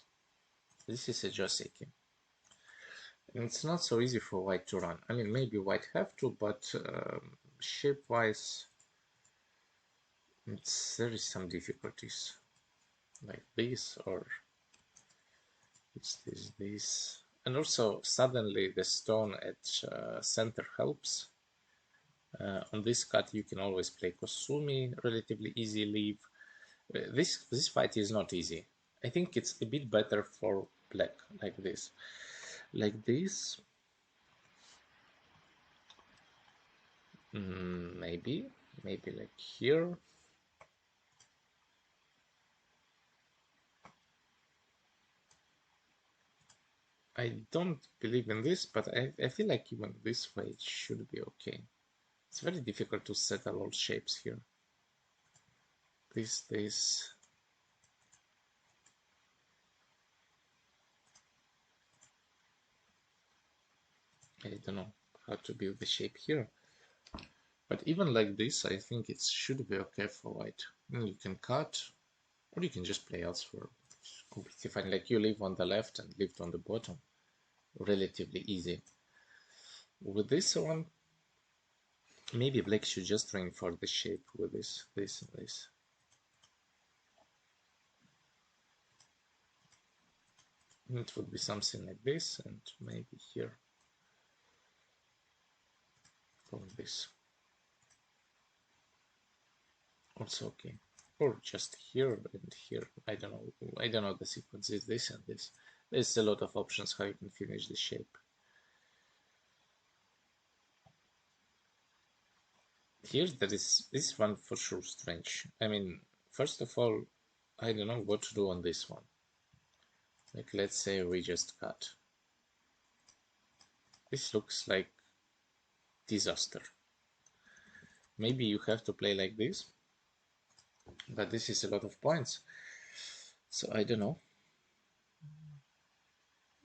This is a Joseki. And it's not so easy for white to run. I mean, maybe white have to, but shape-wise, there is some difficulties. Like this, or it's this. And also, suddenly the stone at center helps. On this cut, you can always play Kosumi, relatively easy leave. This fight is not easy. I think it's a bit better for black, like this. Like this. Maybe like here. I don't believe in this, but I feel like even this way it should be okay. It's very difficult to settle all shapes here. This. I don't know how to build the shape here. But even like this, I think it should be okay for white. And you can cut, or you can just play elsewhere. It's completely fine. Like you live on the left and live on the bottom. Relatively easy. With this one, maybe black should just train for the shape with this, and this. And it would be something like this, and maybe here. Or this. Also okay. Or just here and here. I don't know the sequence is this and this. There's a lot of options how you can finish the shape. Here there is this one for sure strange. I mean, first of all, I don't know what to do on this one. Like, let's say we just cut. This looks like disaster. Maybe you have to play like this, but this is a lot of points. So I don't know.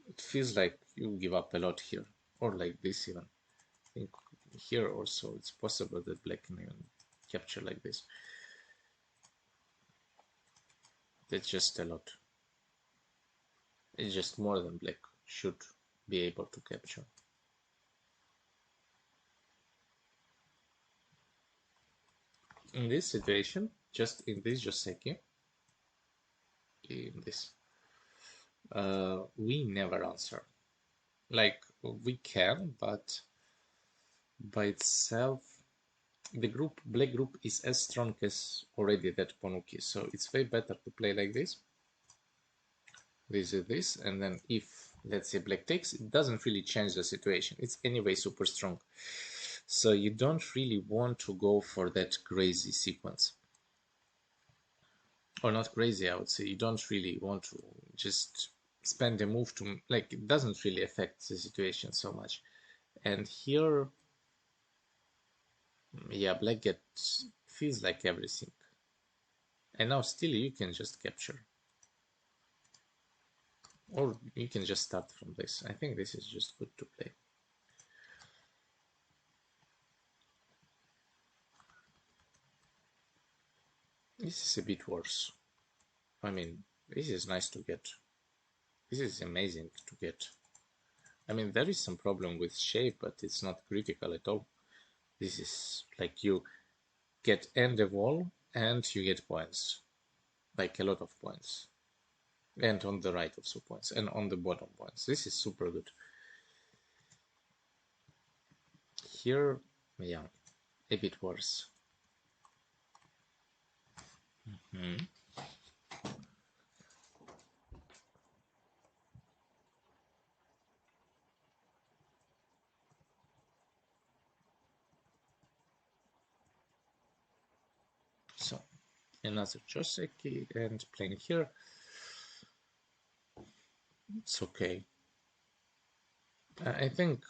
It feels like you give up a lot here, or like this even. I think here also it's possible that black can even capture like this. That's just a lot. It's just more than black should be able to capture. In this situation, just in this Joseki, in this, we never answer. Like, we can, but by itself, the group, black group is as strong as already that Ponuki, so it's way better to play like this. This is this, and then if, let's say, black takes, it doesn't really change the situation. It's anyway super strong. So you don't really want to go for that crazy sequence. Or not crazy, I would say. You don't really want to just spend a move to, like, it doesn't really affect the situation so much. And here, yeah, black feels like everything. And now still you can just capture. Or you can just start from this. I think this is just good to play. This is a bit worse. I mean, this is nice to get. This is amazing to get. I mean, there is some problem with shape, but it's not critical at all. This is like you get end the wall and you get points. Like a lot of points. And on the right also points. And on the bottom points. This is super good. Here, yeah, a bit worse. So, another Joseki and playing here. It's okay. I think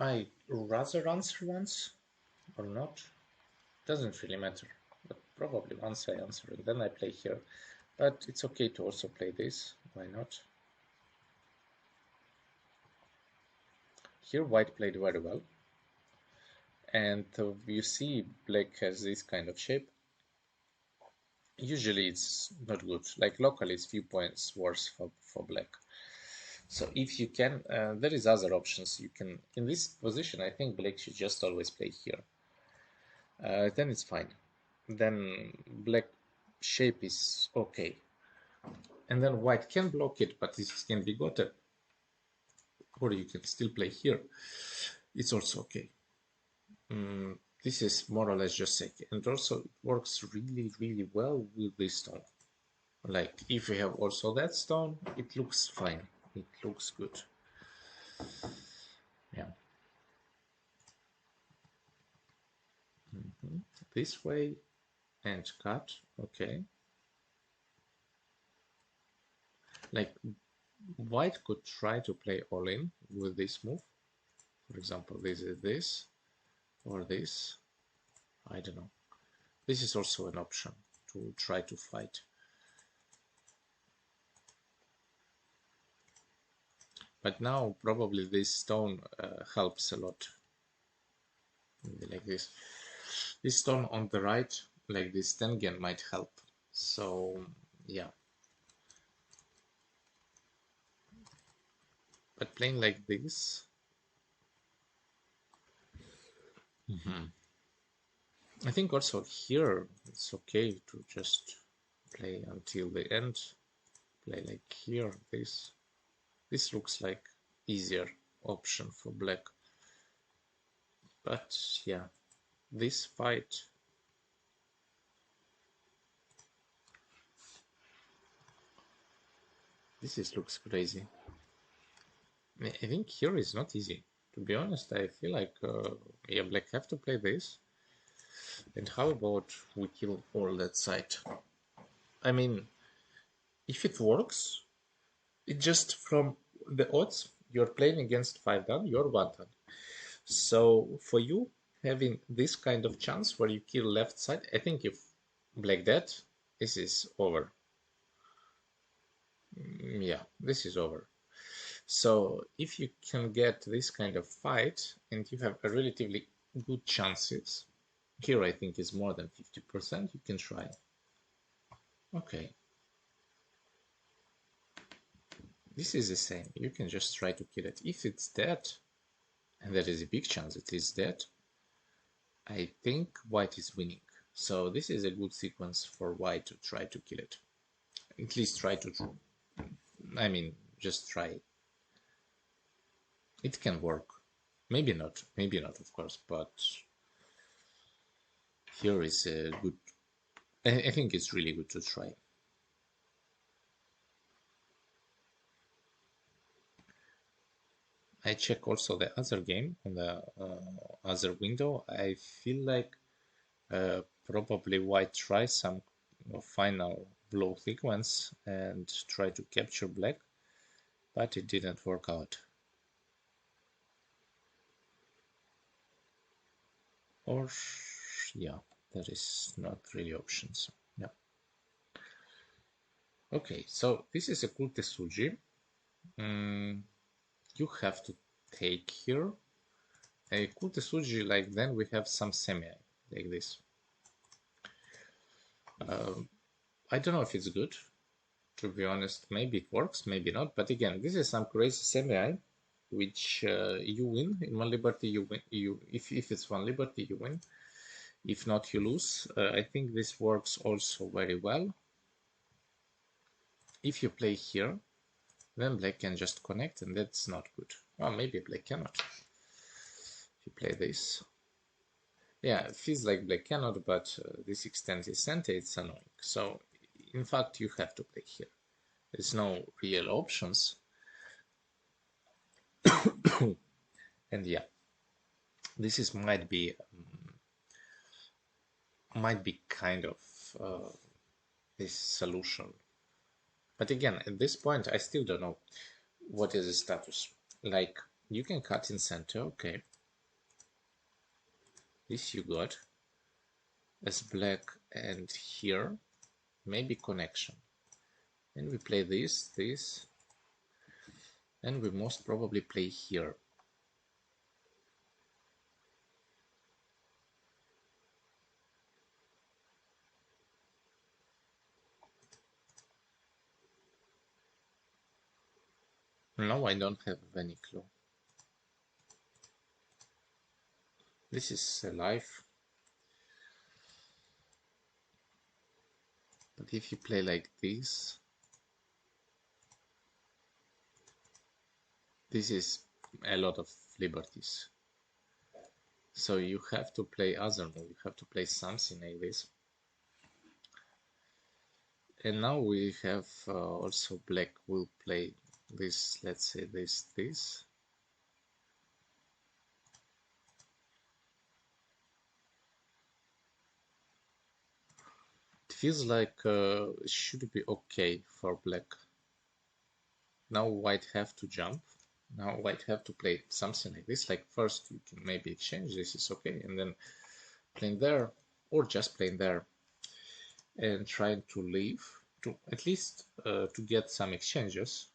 I rather answer once or not. Doesn't really matter. But probably once I answer and then I play here. But it's okay to also play this. Why not? Here white played very well. And you see black has this kind of shape. Usually it's not good. Like locally it's few points worse for black. So if you can, there is other options. You can, in this position, I think black should just always play here. Then it's fine. Then black shape is okay. And then white can block it, but this can be gotten. Or you can still play here. It's also okay. This is more or less just Joseki. And also it works really, really well with this stone. Like if you have also that stone, it looks fine. It looks good. Yeah. This way and cut. Okay. Like white could try to play all in with this move. For example, this is this or this. I don't know. This is also an option to try to fight. But now probably this stone helps a lot. Maybe like this. This stone on the right, like this tengen, might help. So yeah. But playing like this, I think also here it's okay to just play until the end. Play like here, this. This looks like easier option for black. But yeah, this fight, looks crazy. I think here is not easy. To be honest, I feel like yeah, black have to play this. And how about we kill all that side? I mean, if it works, it just from the odds, you're playing against 5 down, you're 1 down. So for you, having this kind of chance where you kill left side, I think if black dead, this is over. Yeah, this is over. So if you can get this kind of fight and you have a relatively good chances, here I think is more than 50%, you can try. Okay. This is the same. You can just try to kill it. If it's dead, and there is a big chance it is dead, I think white is winning. So this is a good sequence for white to try to kill it. At least try to, I mean, just try. It can work. Maybe not, of course, but here is a good, I think it's really good to try. I check also the other game on the other window. I feel like probably white try some final blow sequence and try to capture black, but it didn't work out. Or yeah, there is not really options. Yeah. Okay, so this is a Kulte Suji. You have to take here a Kulte Suji, like then we have some semi like this. I don't know if it's good, to be honest. Maybe it works, maybe not. But again, this is some crazy semi which you win in one liberty. You win. If it's one liberty, you win. If not, you lose. I think this works also very well. If you play here, then black can just connect, and that's not good. Well, maybe black cannot. If you play this, yeah, it feels like black cannot, but this extends his center. It's annoying. So, in fact, you have to play here. There's no real options. And yeah, this is might be kind of this solution. But again, at this point, I still don't know what is the status. Like, you can cut in center, okay. This you got as black, and here maybe connection. And we play this, and we most probably play here. No, I don't have any clue. This is live. But if you play like this is a lot of liberties. So you have to play other move. You have to play something like this. And now we have also black will play this, let's say this. It feels like it should be okay for black. Now white have to jump. Now white have to play something like this. Like first you can maybe exchange, this is okay, and then playing there, or just playing there and trying to leave, to at least to get some exchanges,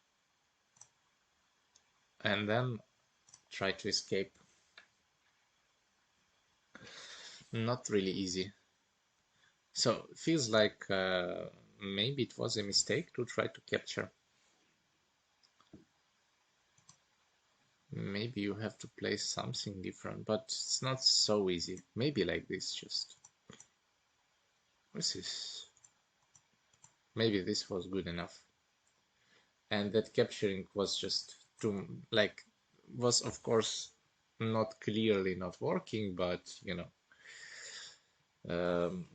and then try to escape. Not really easy. So feels like maybe it was a mistake to try to capture. Maybe you have to play something different, but it's not so easy. Maybe like this just. What's this? Maybe this was good enough. And that capturing was just too, like, was of course not clearly not working, but you know,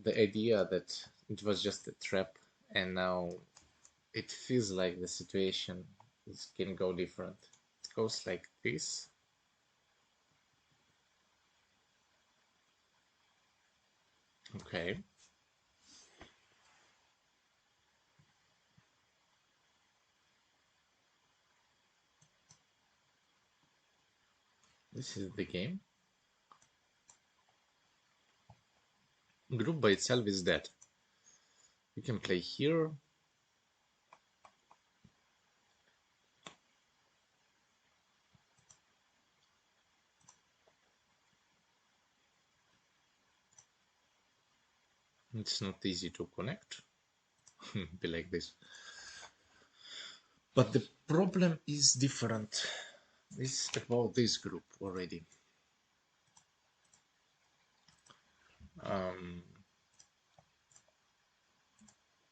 the idea that it was just a trap, and now it feels like the situation can go different. It goes like this. Okay. This is the game. Group by itself is dead. You can play here. It's not easy to connect. Be like this. But the problem is different. It's about this group already.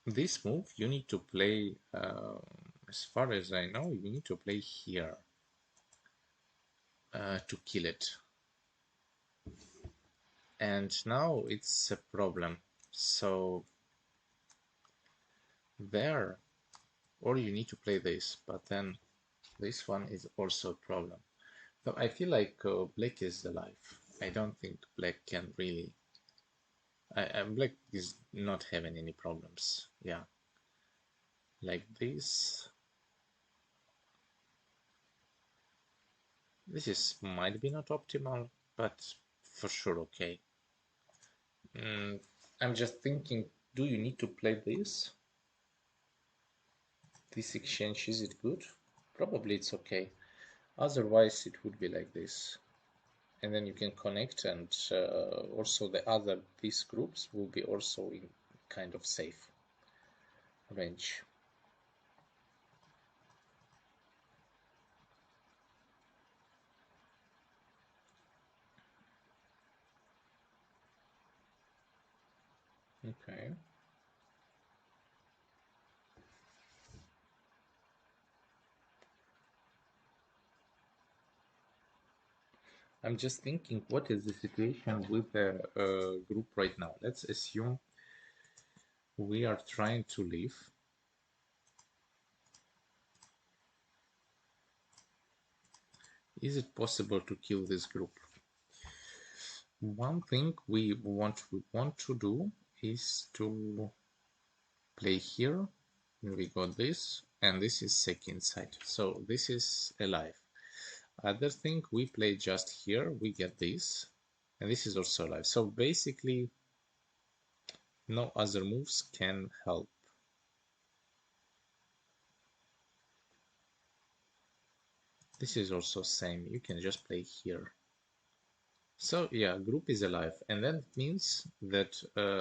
This move you need to play, as far as I know, you need to play here to kill it. And now it's a problem. So there, or you need to play this, but then this one is also a problem. So I feel like Black is alive. I don't think Black can really. Black is not having any problems. Yeah, like this. This is might be not optimal, but for sure okay. I'm just thinking, do you need to play this? This exchange, is it good? Probably it's okay. Otherwise it would be like this. And then you can connect, and also these groups will be also in kind of safe range. Okay. I'm just thinking, what is the situation with the group right now? Let's assume we are trying to leave. Is it possible to kill this group? One thing we want to do is to play here. We got this, and this is second side, so this is alive. Other thing, we play just here, we get this, and this is also alive. So basically, no other moves can help. This is also same, you can just play here. So yeah, group is alive, and that means that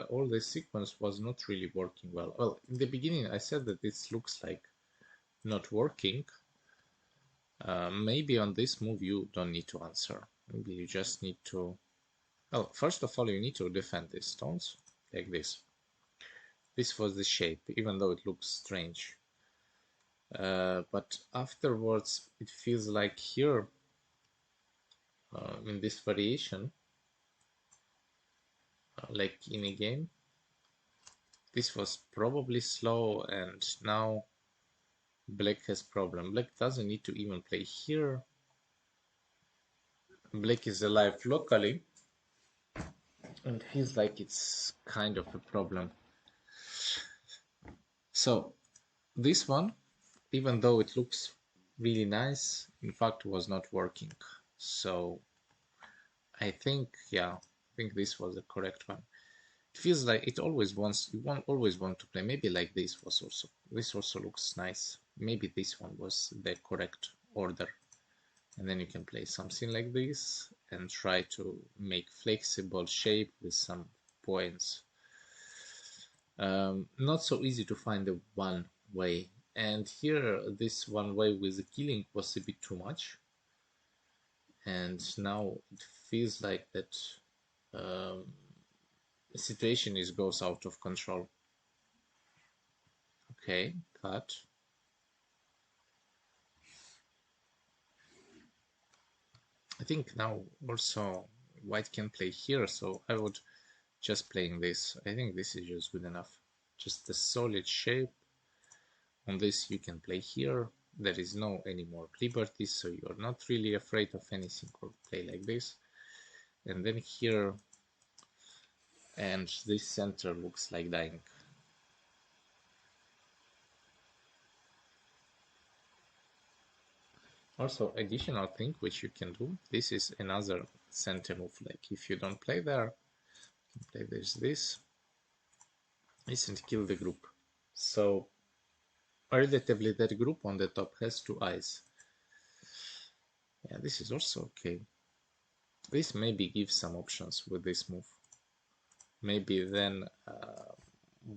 all this sequence was not really working well. Well, in the beginning I said that this looks like not working. Maybe on this move you don't need to answer. Maybe you just need to... Well, first of all, you need to defend these stones, like this. This was the shape, even though it looks strange. But afterwards, it feels like here, in this variation, like in a game, this was probably slow, and now Black has problem. Black doesn't need to even play here. Black is alive locally, and feels like it's kind of a problem. So this one, even though it looks really nice, in fact was not working. So I think, yeah, I think this was the correct one. It feels like it always wants, always want to play. Maybe like this also looks nice. Maybe this one was the correct order. And then you can play something like this and try to make flexible shape with some points. Not so easy to find the one way. And here, this one way with the killing was a bit too much. And now it feels like that the situation goes out of control. Okay, but I think now also white can play here, so I would just playing this. I think this is just good enough. Just a solid shape. On this you can play here. There is no any more liberties, so you're not really afraid of anything, or play like this. And then here And this center looks like dying. Also, additional thing which you can do, this is another center move. Like if you don't play there, play this and kill the group. So relatively that group on the top has two eyes. Yeah, this is also okay. This maybe gives some options with this move. Maybe then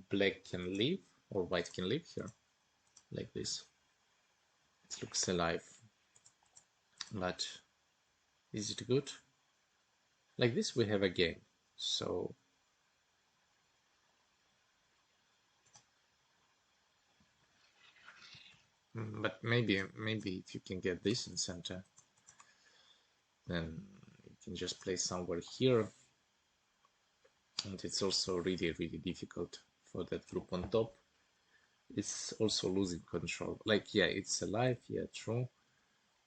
black can leave or white can leave here, like this. It looks alive, but is it good? Like this we have a game, so but maybe if you can get this in center, then you can just play somewhere here, and it's also really difficult for that group on top. It's also losing control. Like yeah, it's alive, yeah, true.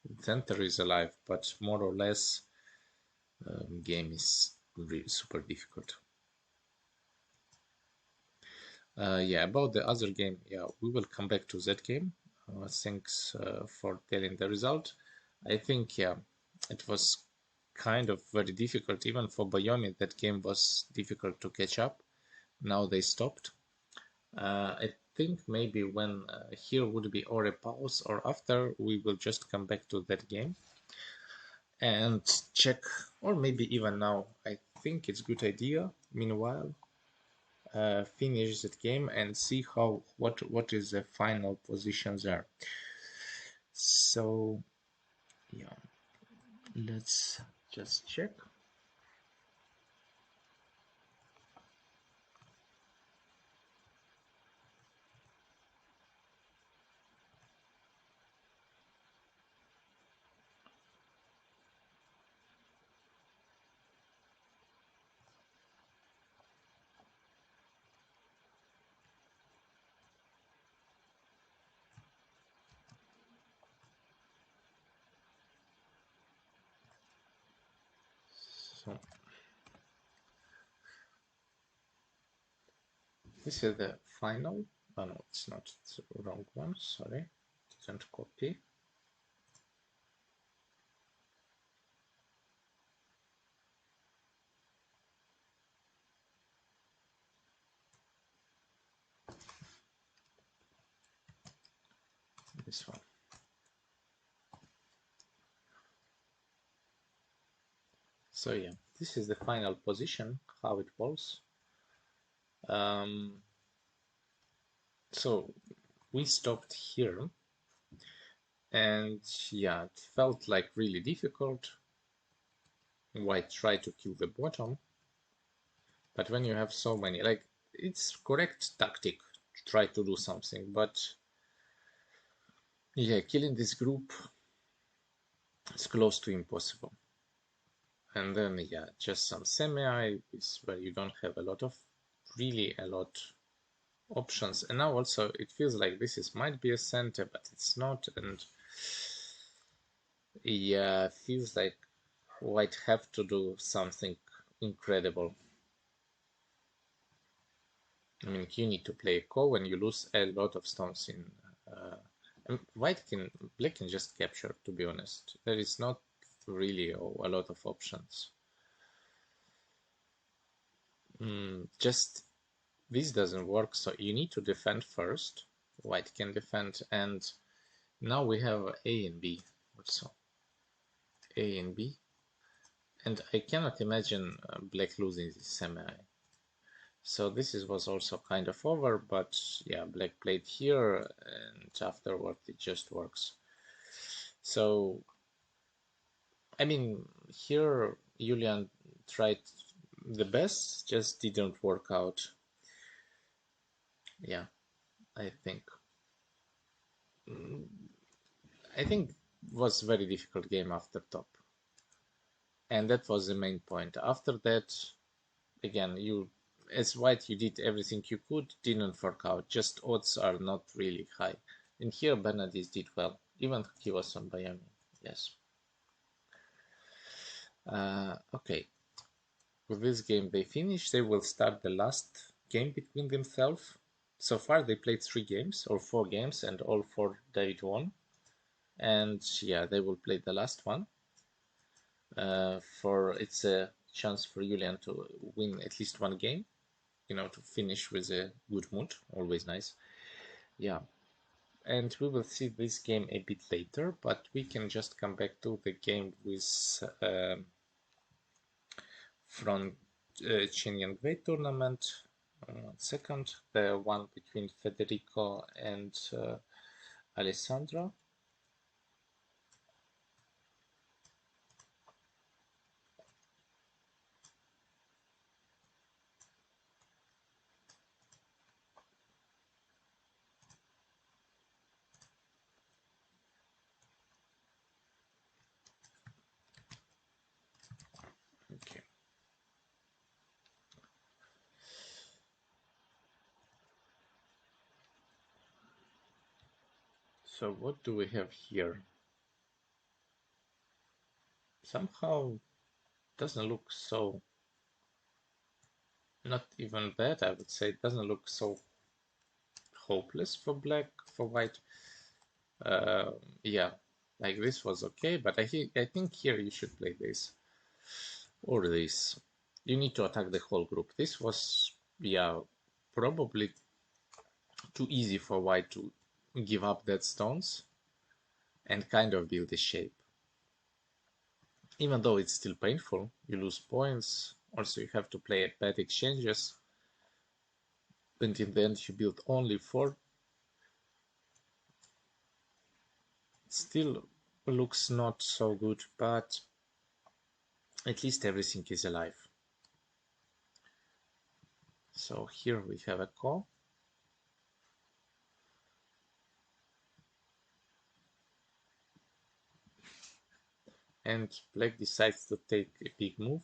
The center is alive, but more or less game is really super difficult. Yeah, about the other game, yeah, we will come back to that game. Thanks for telling the result. I think, yeah, it was kind of very difficult, even for Bayomi. That game was difficult to catch up. Now they stopped. I think maybe when here would be or a pause or after, we will just come back to that game and check, or maybe even now. I think it's a good idea. Meanwhile, finish that game and see how what is the final position there. So yeah, let's just check. So this is the final. Oh no, it's not. It's the wrong one. Sorry, didn't copy. This one. So yeah, this is the final position, how it was. So we stopped here, and yeah, it felt like really difficult. White tried to kill the bottom, but when you have so many, like, it's correct tactic to try to do something, but yeah, killing this group is close to impossible. And then yeah, just some semi is where you don't have a lot of options. And now also it feels like this is might be a center, but it's not. And yeah, feels like white have to do something incredible. I mean, you need to play a call when you lose a lot of stones in. And black can just capture. To be honest, there is not really a lot of options. Just this doesn't work, so you need to defend first. White can defend, and now we have A and B also. A and B, and I cannot imagine black losing this semi. So this was also kind of over, but yeah, black played here, and afterward it just works. So, I mean, here Julian tried the best, just didn't work out. Yeah, I think. I think it was a very difficult game after top. And that was the main point. After that, again, you as white, you did everything you could, didn't work out. Just odds are not really high. And here Bernadis did well. Even he was on Miami. Yes. Okay. with this game they finish, they will start the last game between themselves. So far they played 3 games or 4 games, and all 4 David won. And yeah, they will play the last one. For it's a chance for Julian to win at least 1 game, you know, to finish with a good mood, always nice. Yeah, and we will see this game a bit later, but we can just come back to the game with from Chin Young Wei tournament. 1 second, the one between Federico and Alessandra. Okay. So what do we have here? Somehow doesn't look so, not even bad, I would say. It doesn't look so hopeless for black, for white. Uh, yeah, like this was okay, but I think here you should play this or this. You need to attack the whole group. This was, yeah, probably too easy for white to give up that stones and kind of build a shape. Even though it's still painful, you lose points. Also, you have to play bad exchanges, and in the end, you build only 4. Still looks not so good, but at least everything is alive. So here we have a call. And black decides to take a big move.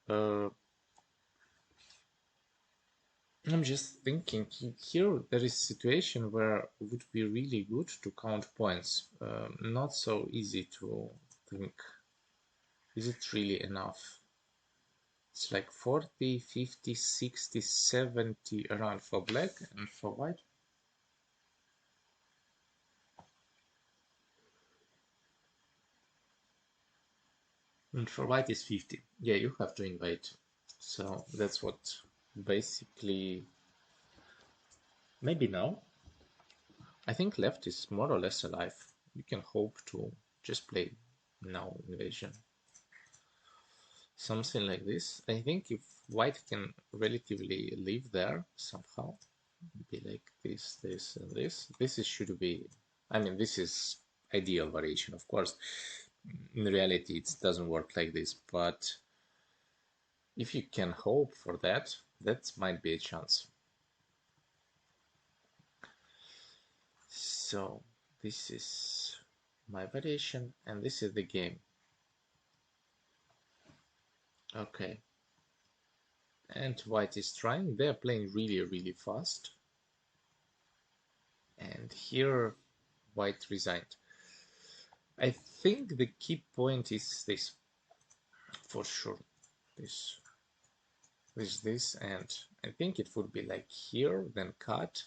I'm just thinking here there is a situation where it would be really good to count points. Not so easy to think. Is it really enough? It's like 40, 50, 60, 70 around for black and for white. And for white is 50. Yeah, you have to invade. So that's what basically, maybe now. I think left is more or less alive. You can hope to just play now invasion. Something like this. I think if white can relatively live there somehow, be like this, this, and this is, should be, I mean, this is ideal variation, of course. In reality, it doesn't work like this, but if you can hope for that, that might be a chance. So this is my variation, and this is the game. Okay. And white is trying. They're playing really, really fast. And here white resigned. I think the key point is this, for sure. This, and I think it would be like here, then cut.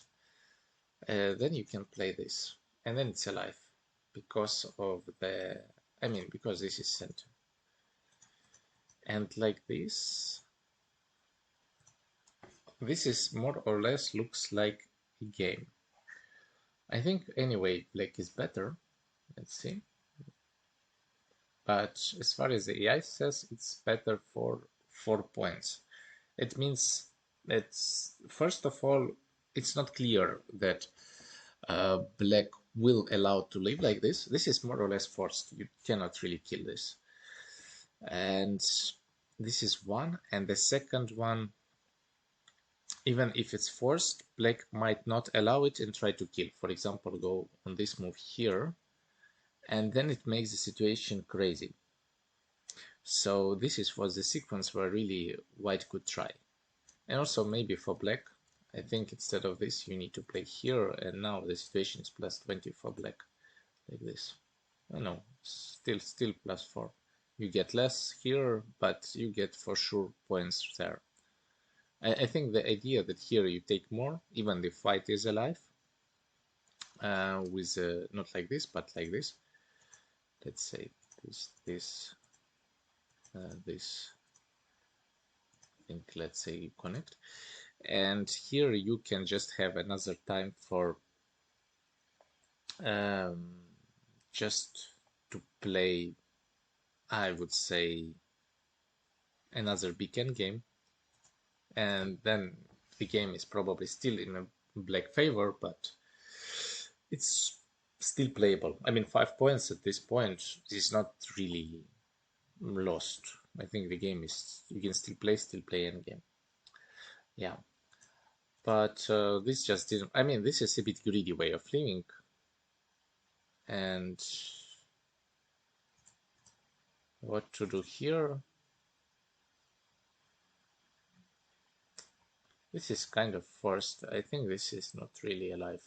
Then you can play this, and then it's alive because of the, I mean, because this is center. And like this is more or less looks like a game. I think anyway, black is better. Let's see. But as far as the AI says, it's better for 4 points. It means that, first of all, it's not clear that black will allow to live like this. This is more or less forced. You cannot really kill this. And this is one. And the second one, even if it's forced, black might not allow it and try to kill. For example, go on this move here, and then it makes the situation crazy. So this was the sequence where really white could try. And also maybe for black, I think instead of this you need to play here, and now the situation is plus 20 for black, like this. Oh no, still plus 4. You get less here, but you get for sure points there. I think the idea that here you take more, even the fight is alive, with not like this, but like this. Let's say this, I think, let's say you connect. And here you can just have another time for just to play, I would say, another weekend game, and then the game is probably still in a black favor, but it's still playable. I mean, 5 points at this point is not really lost. I think the game is, you can still play any game. Yeah, but this just didn't, I mean, this is a bit greedy way of living, and what to do here? This is kind of forced. I think this is not really alive.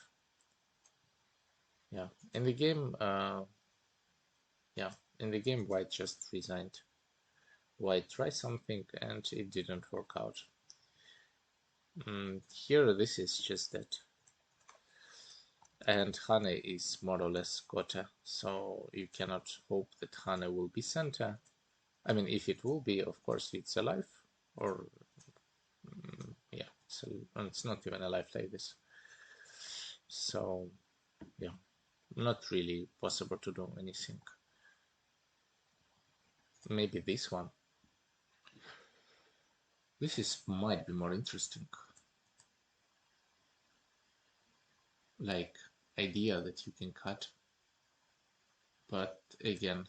Yeah, in the game, White just resigned. White tried something and it didn't work out. Here, this is just that. And Hane is more or less Gotha, so you cannot hope that Hane will be center. I mean, if it will be, of course, it's alive, or yeah, so it's not even alive like this. So yeah, not really possible to do anything. Maybe this one. This is might be more interesting. Like idea that you can cut, but again,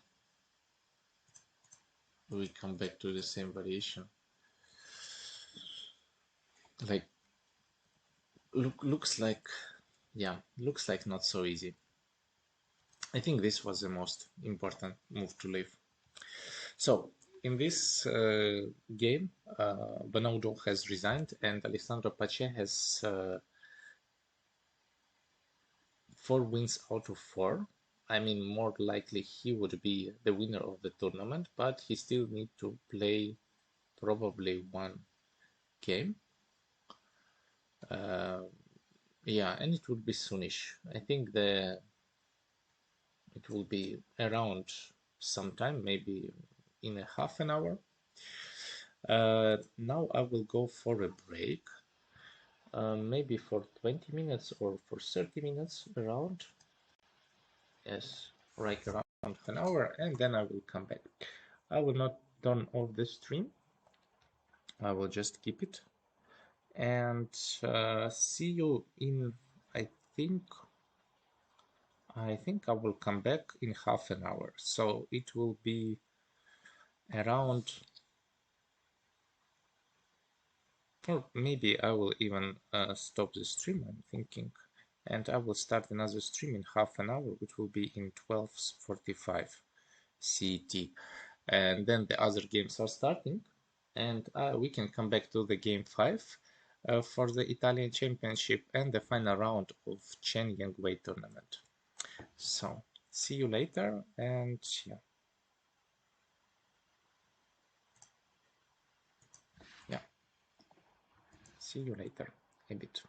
we come back to the same variation. Like looks like, yeah, looks like not so easy. I think this was the most important move to leave. So in this game, Bonaudo has resigned and Alessandro Pace has 4 wins out of 4. I mean, more likely he would be the winner of the tournament, but he still need to play probably one game. Yeah, and it would be soonish. I think it will be around sometime, maybe in a half an hour. Now I will go for a break, maybe for 20 minutes or for 30 minutes around. Yes, right around an hour, and then I will come back. I will not turn off the stream. I will just keep it and see you in, I think I will come back in half an hour. So it will be around, or maybe I will even stop the stream, I'm thinking, and I will start another stream in half an hour, which will be in 12:45 CET. And then the other games are starting, and we can come back to the game 5 for the Italian Championship and the final round of Chen Yangwei tournament. So see you later, and yeah, see you later a bit.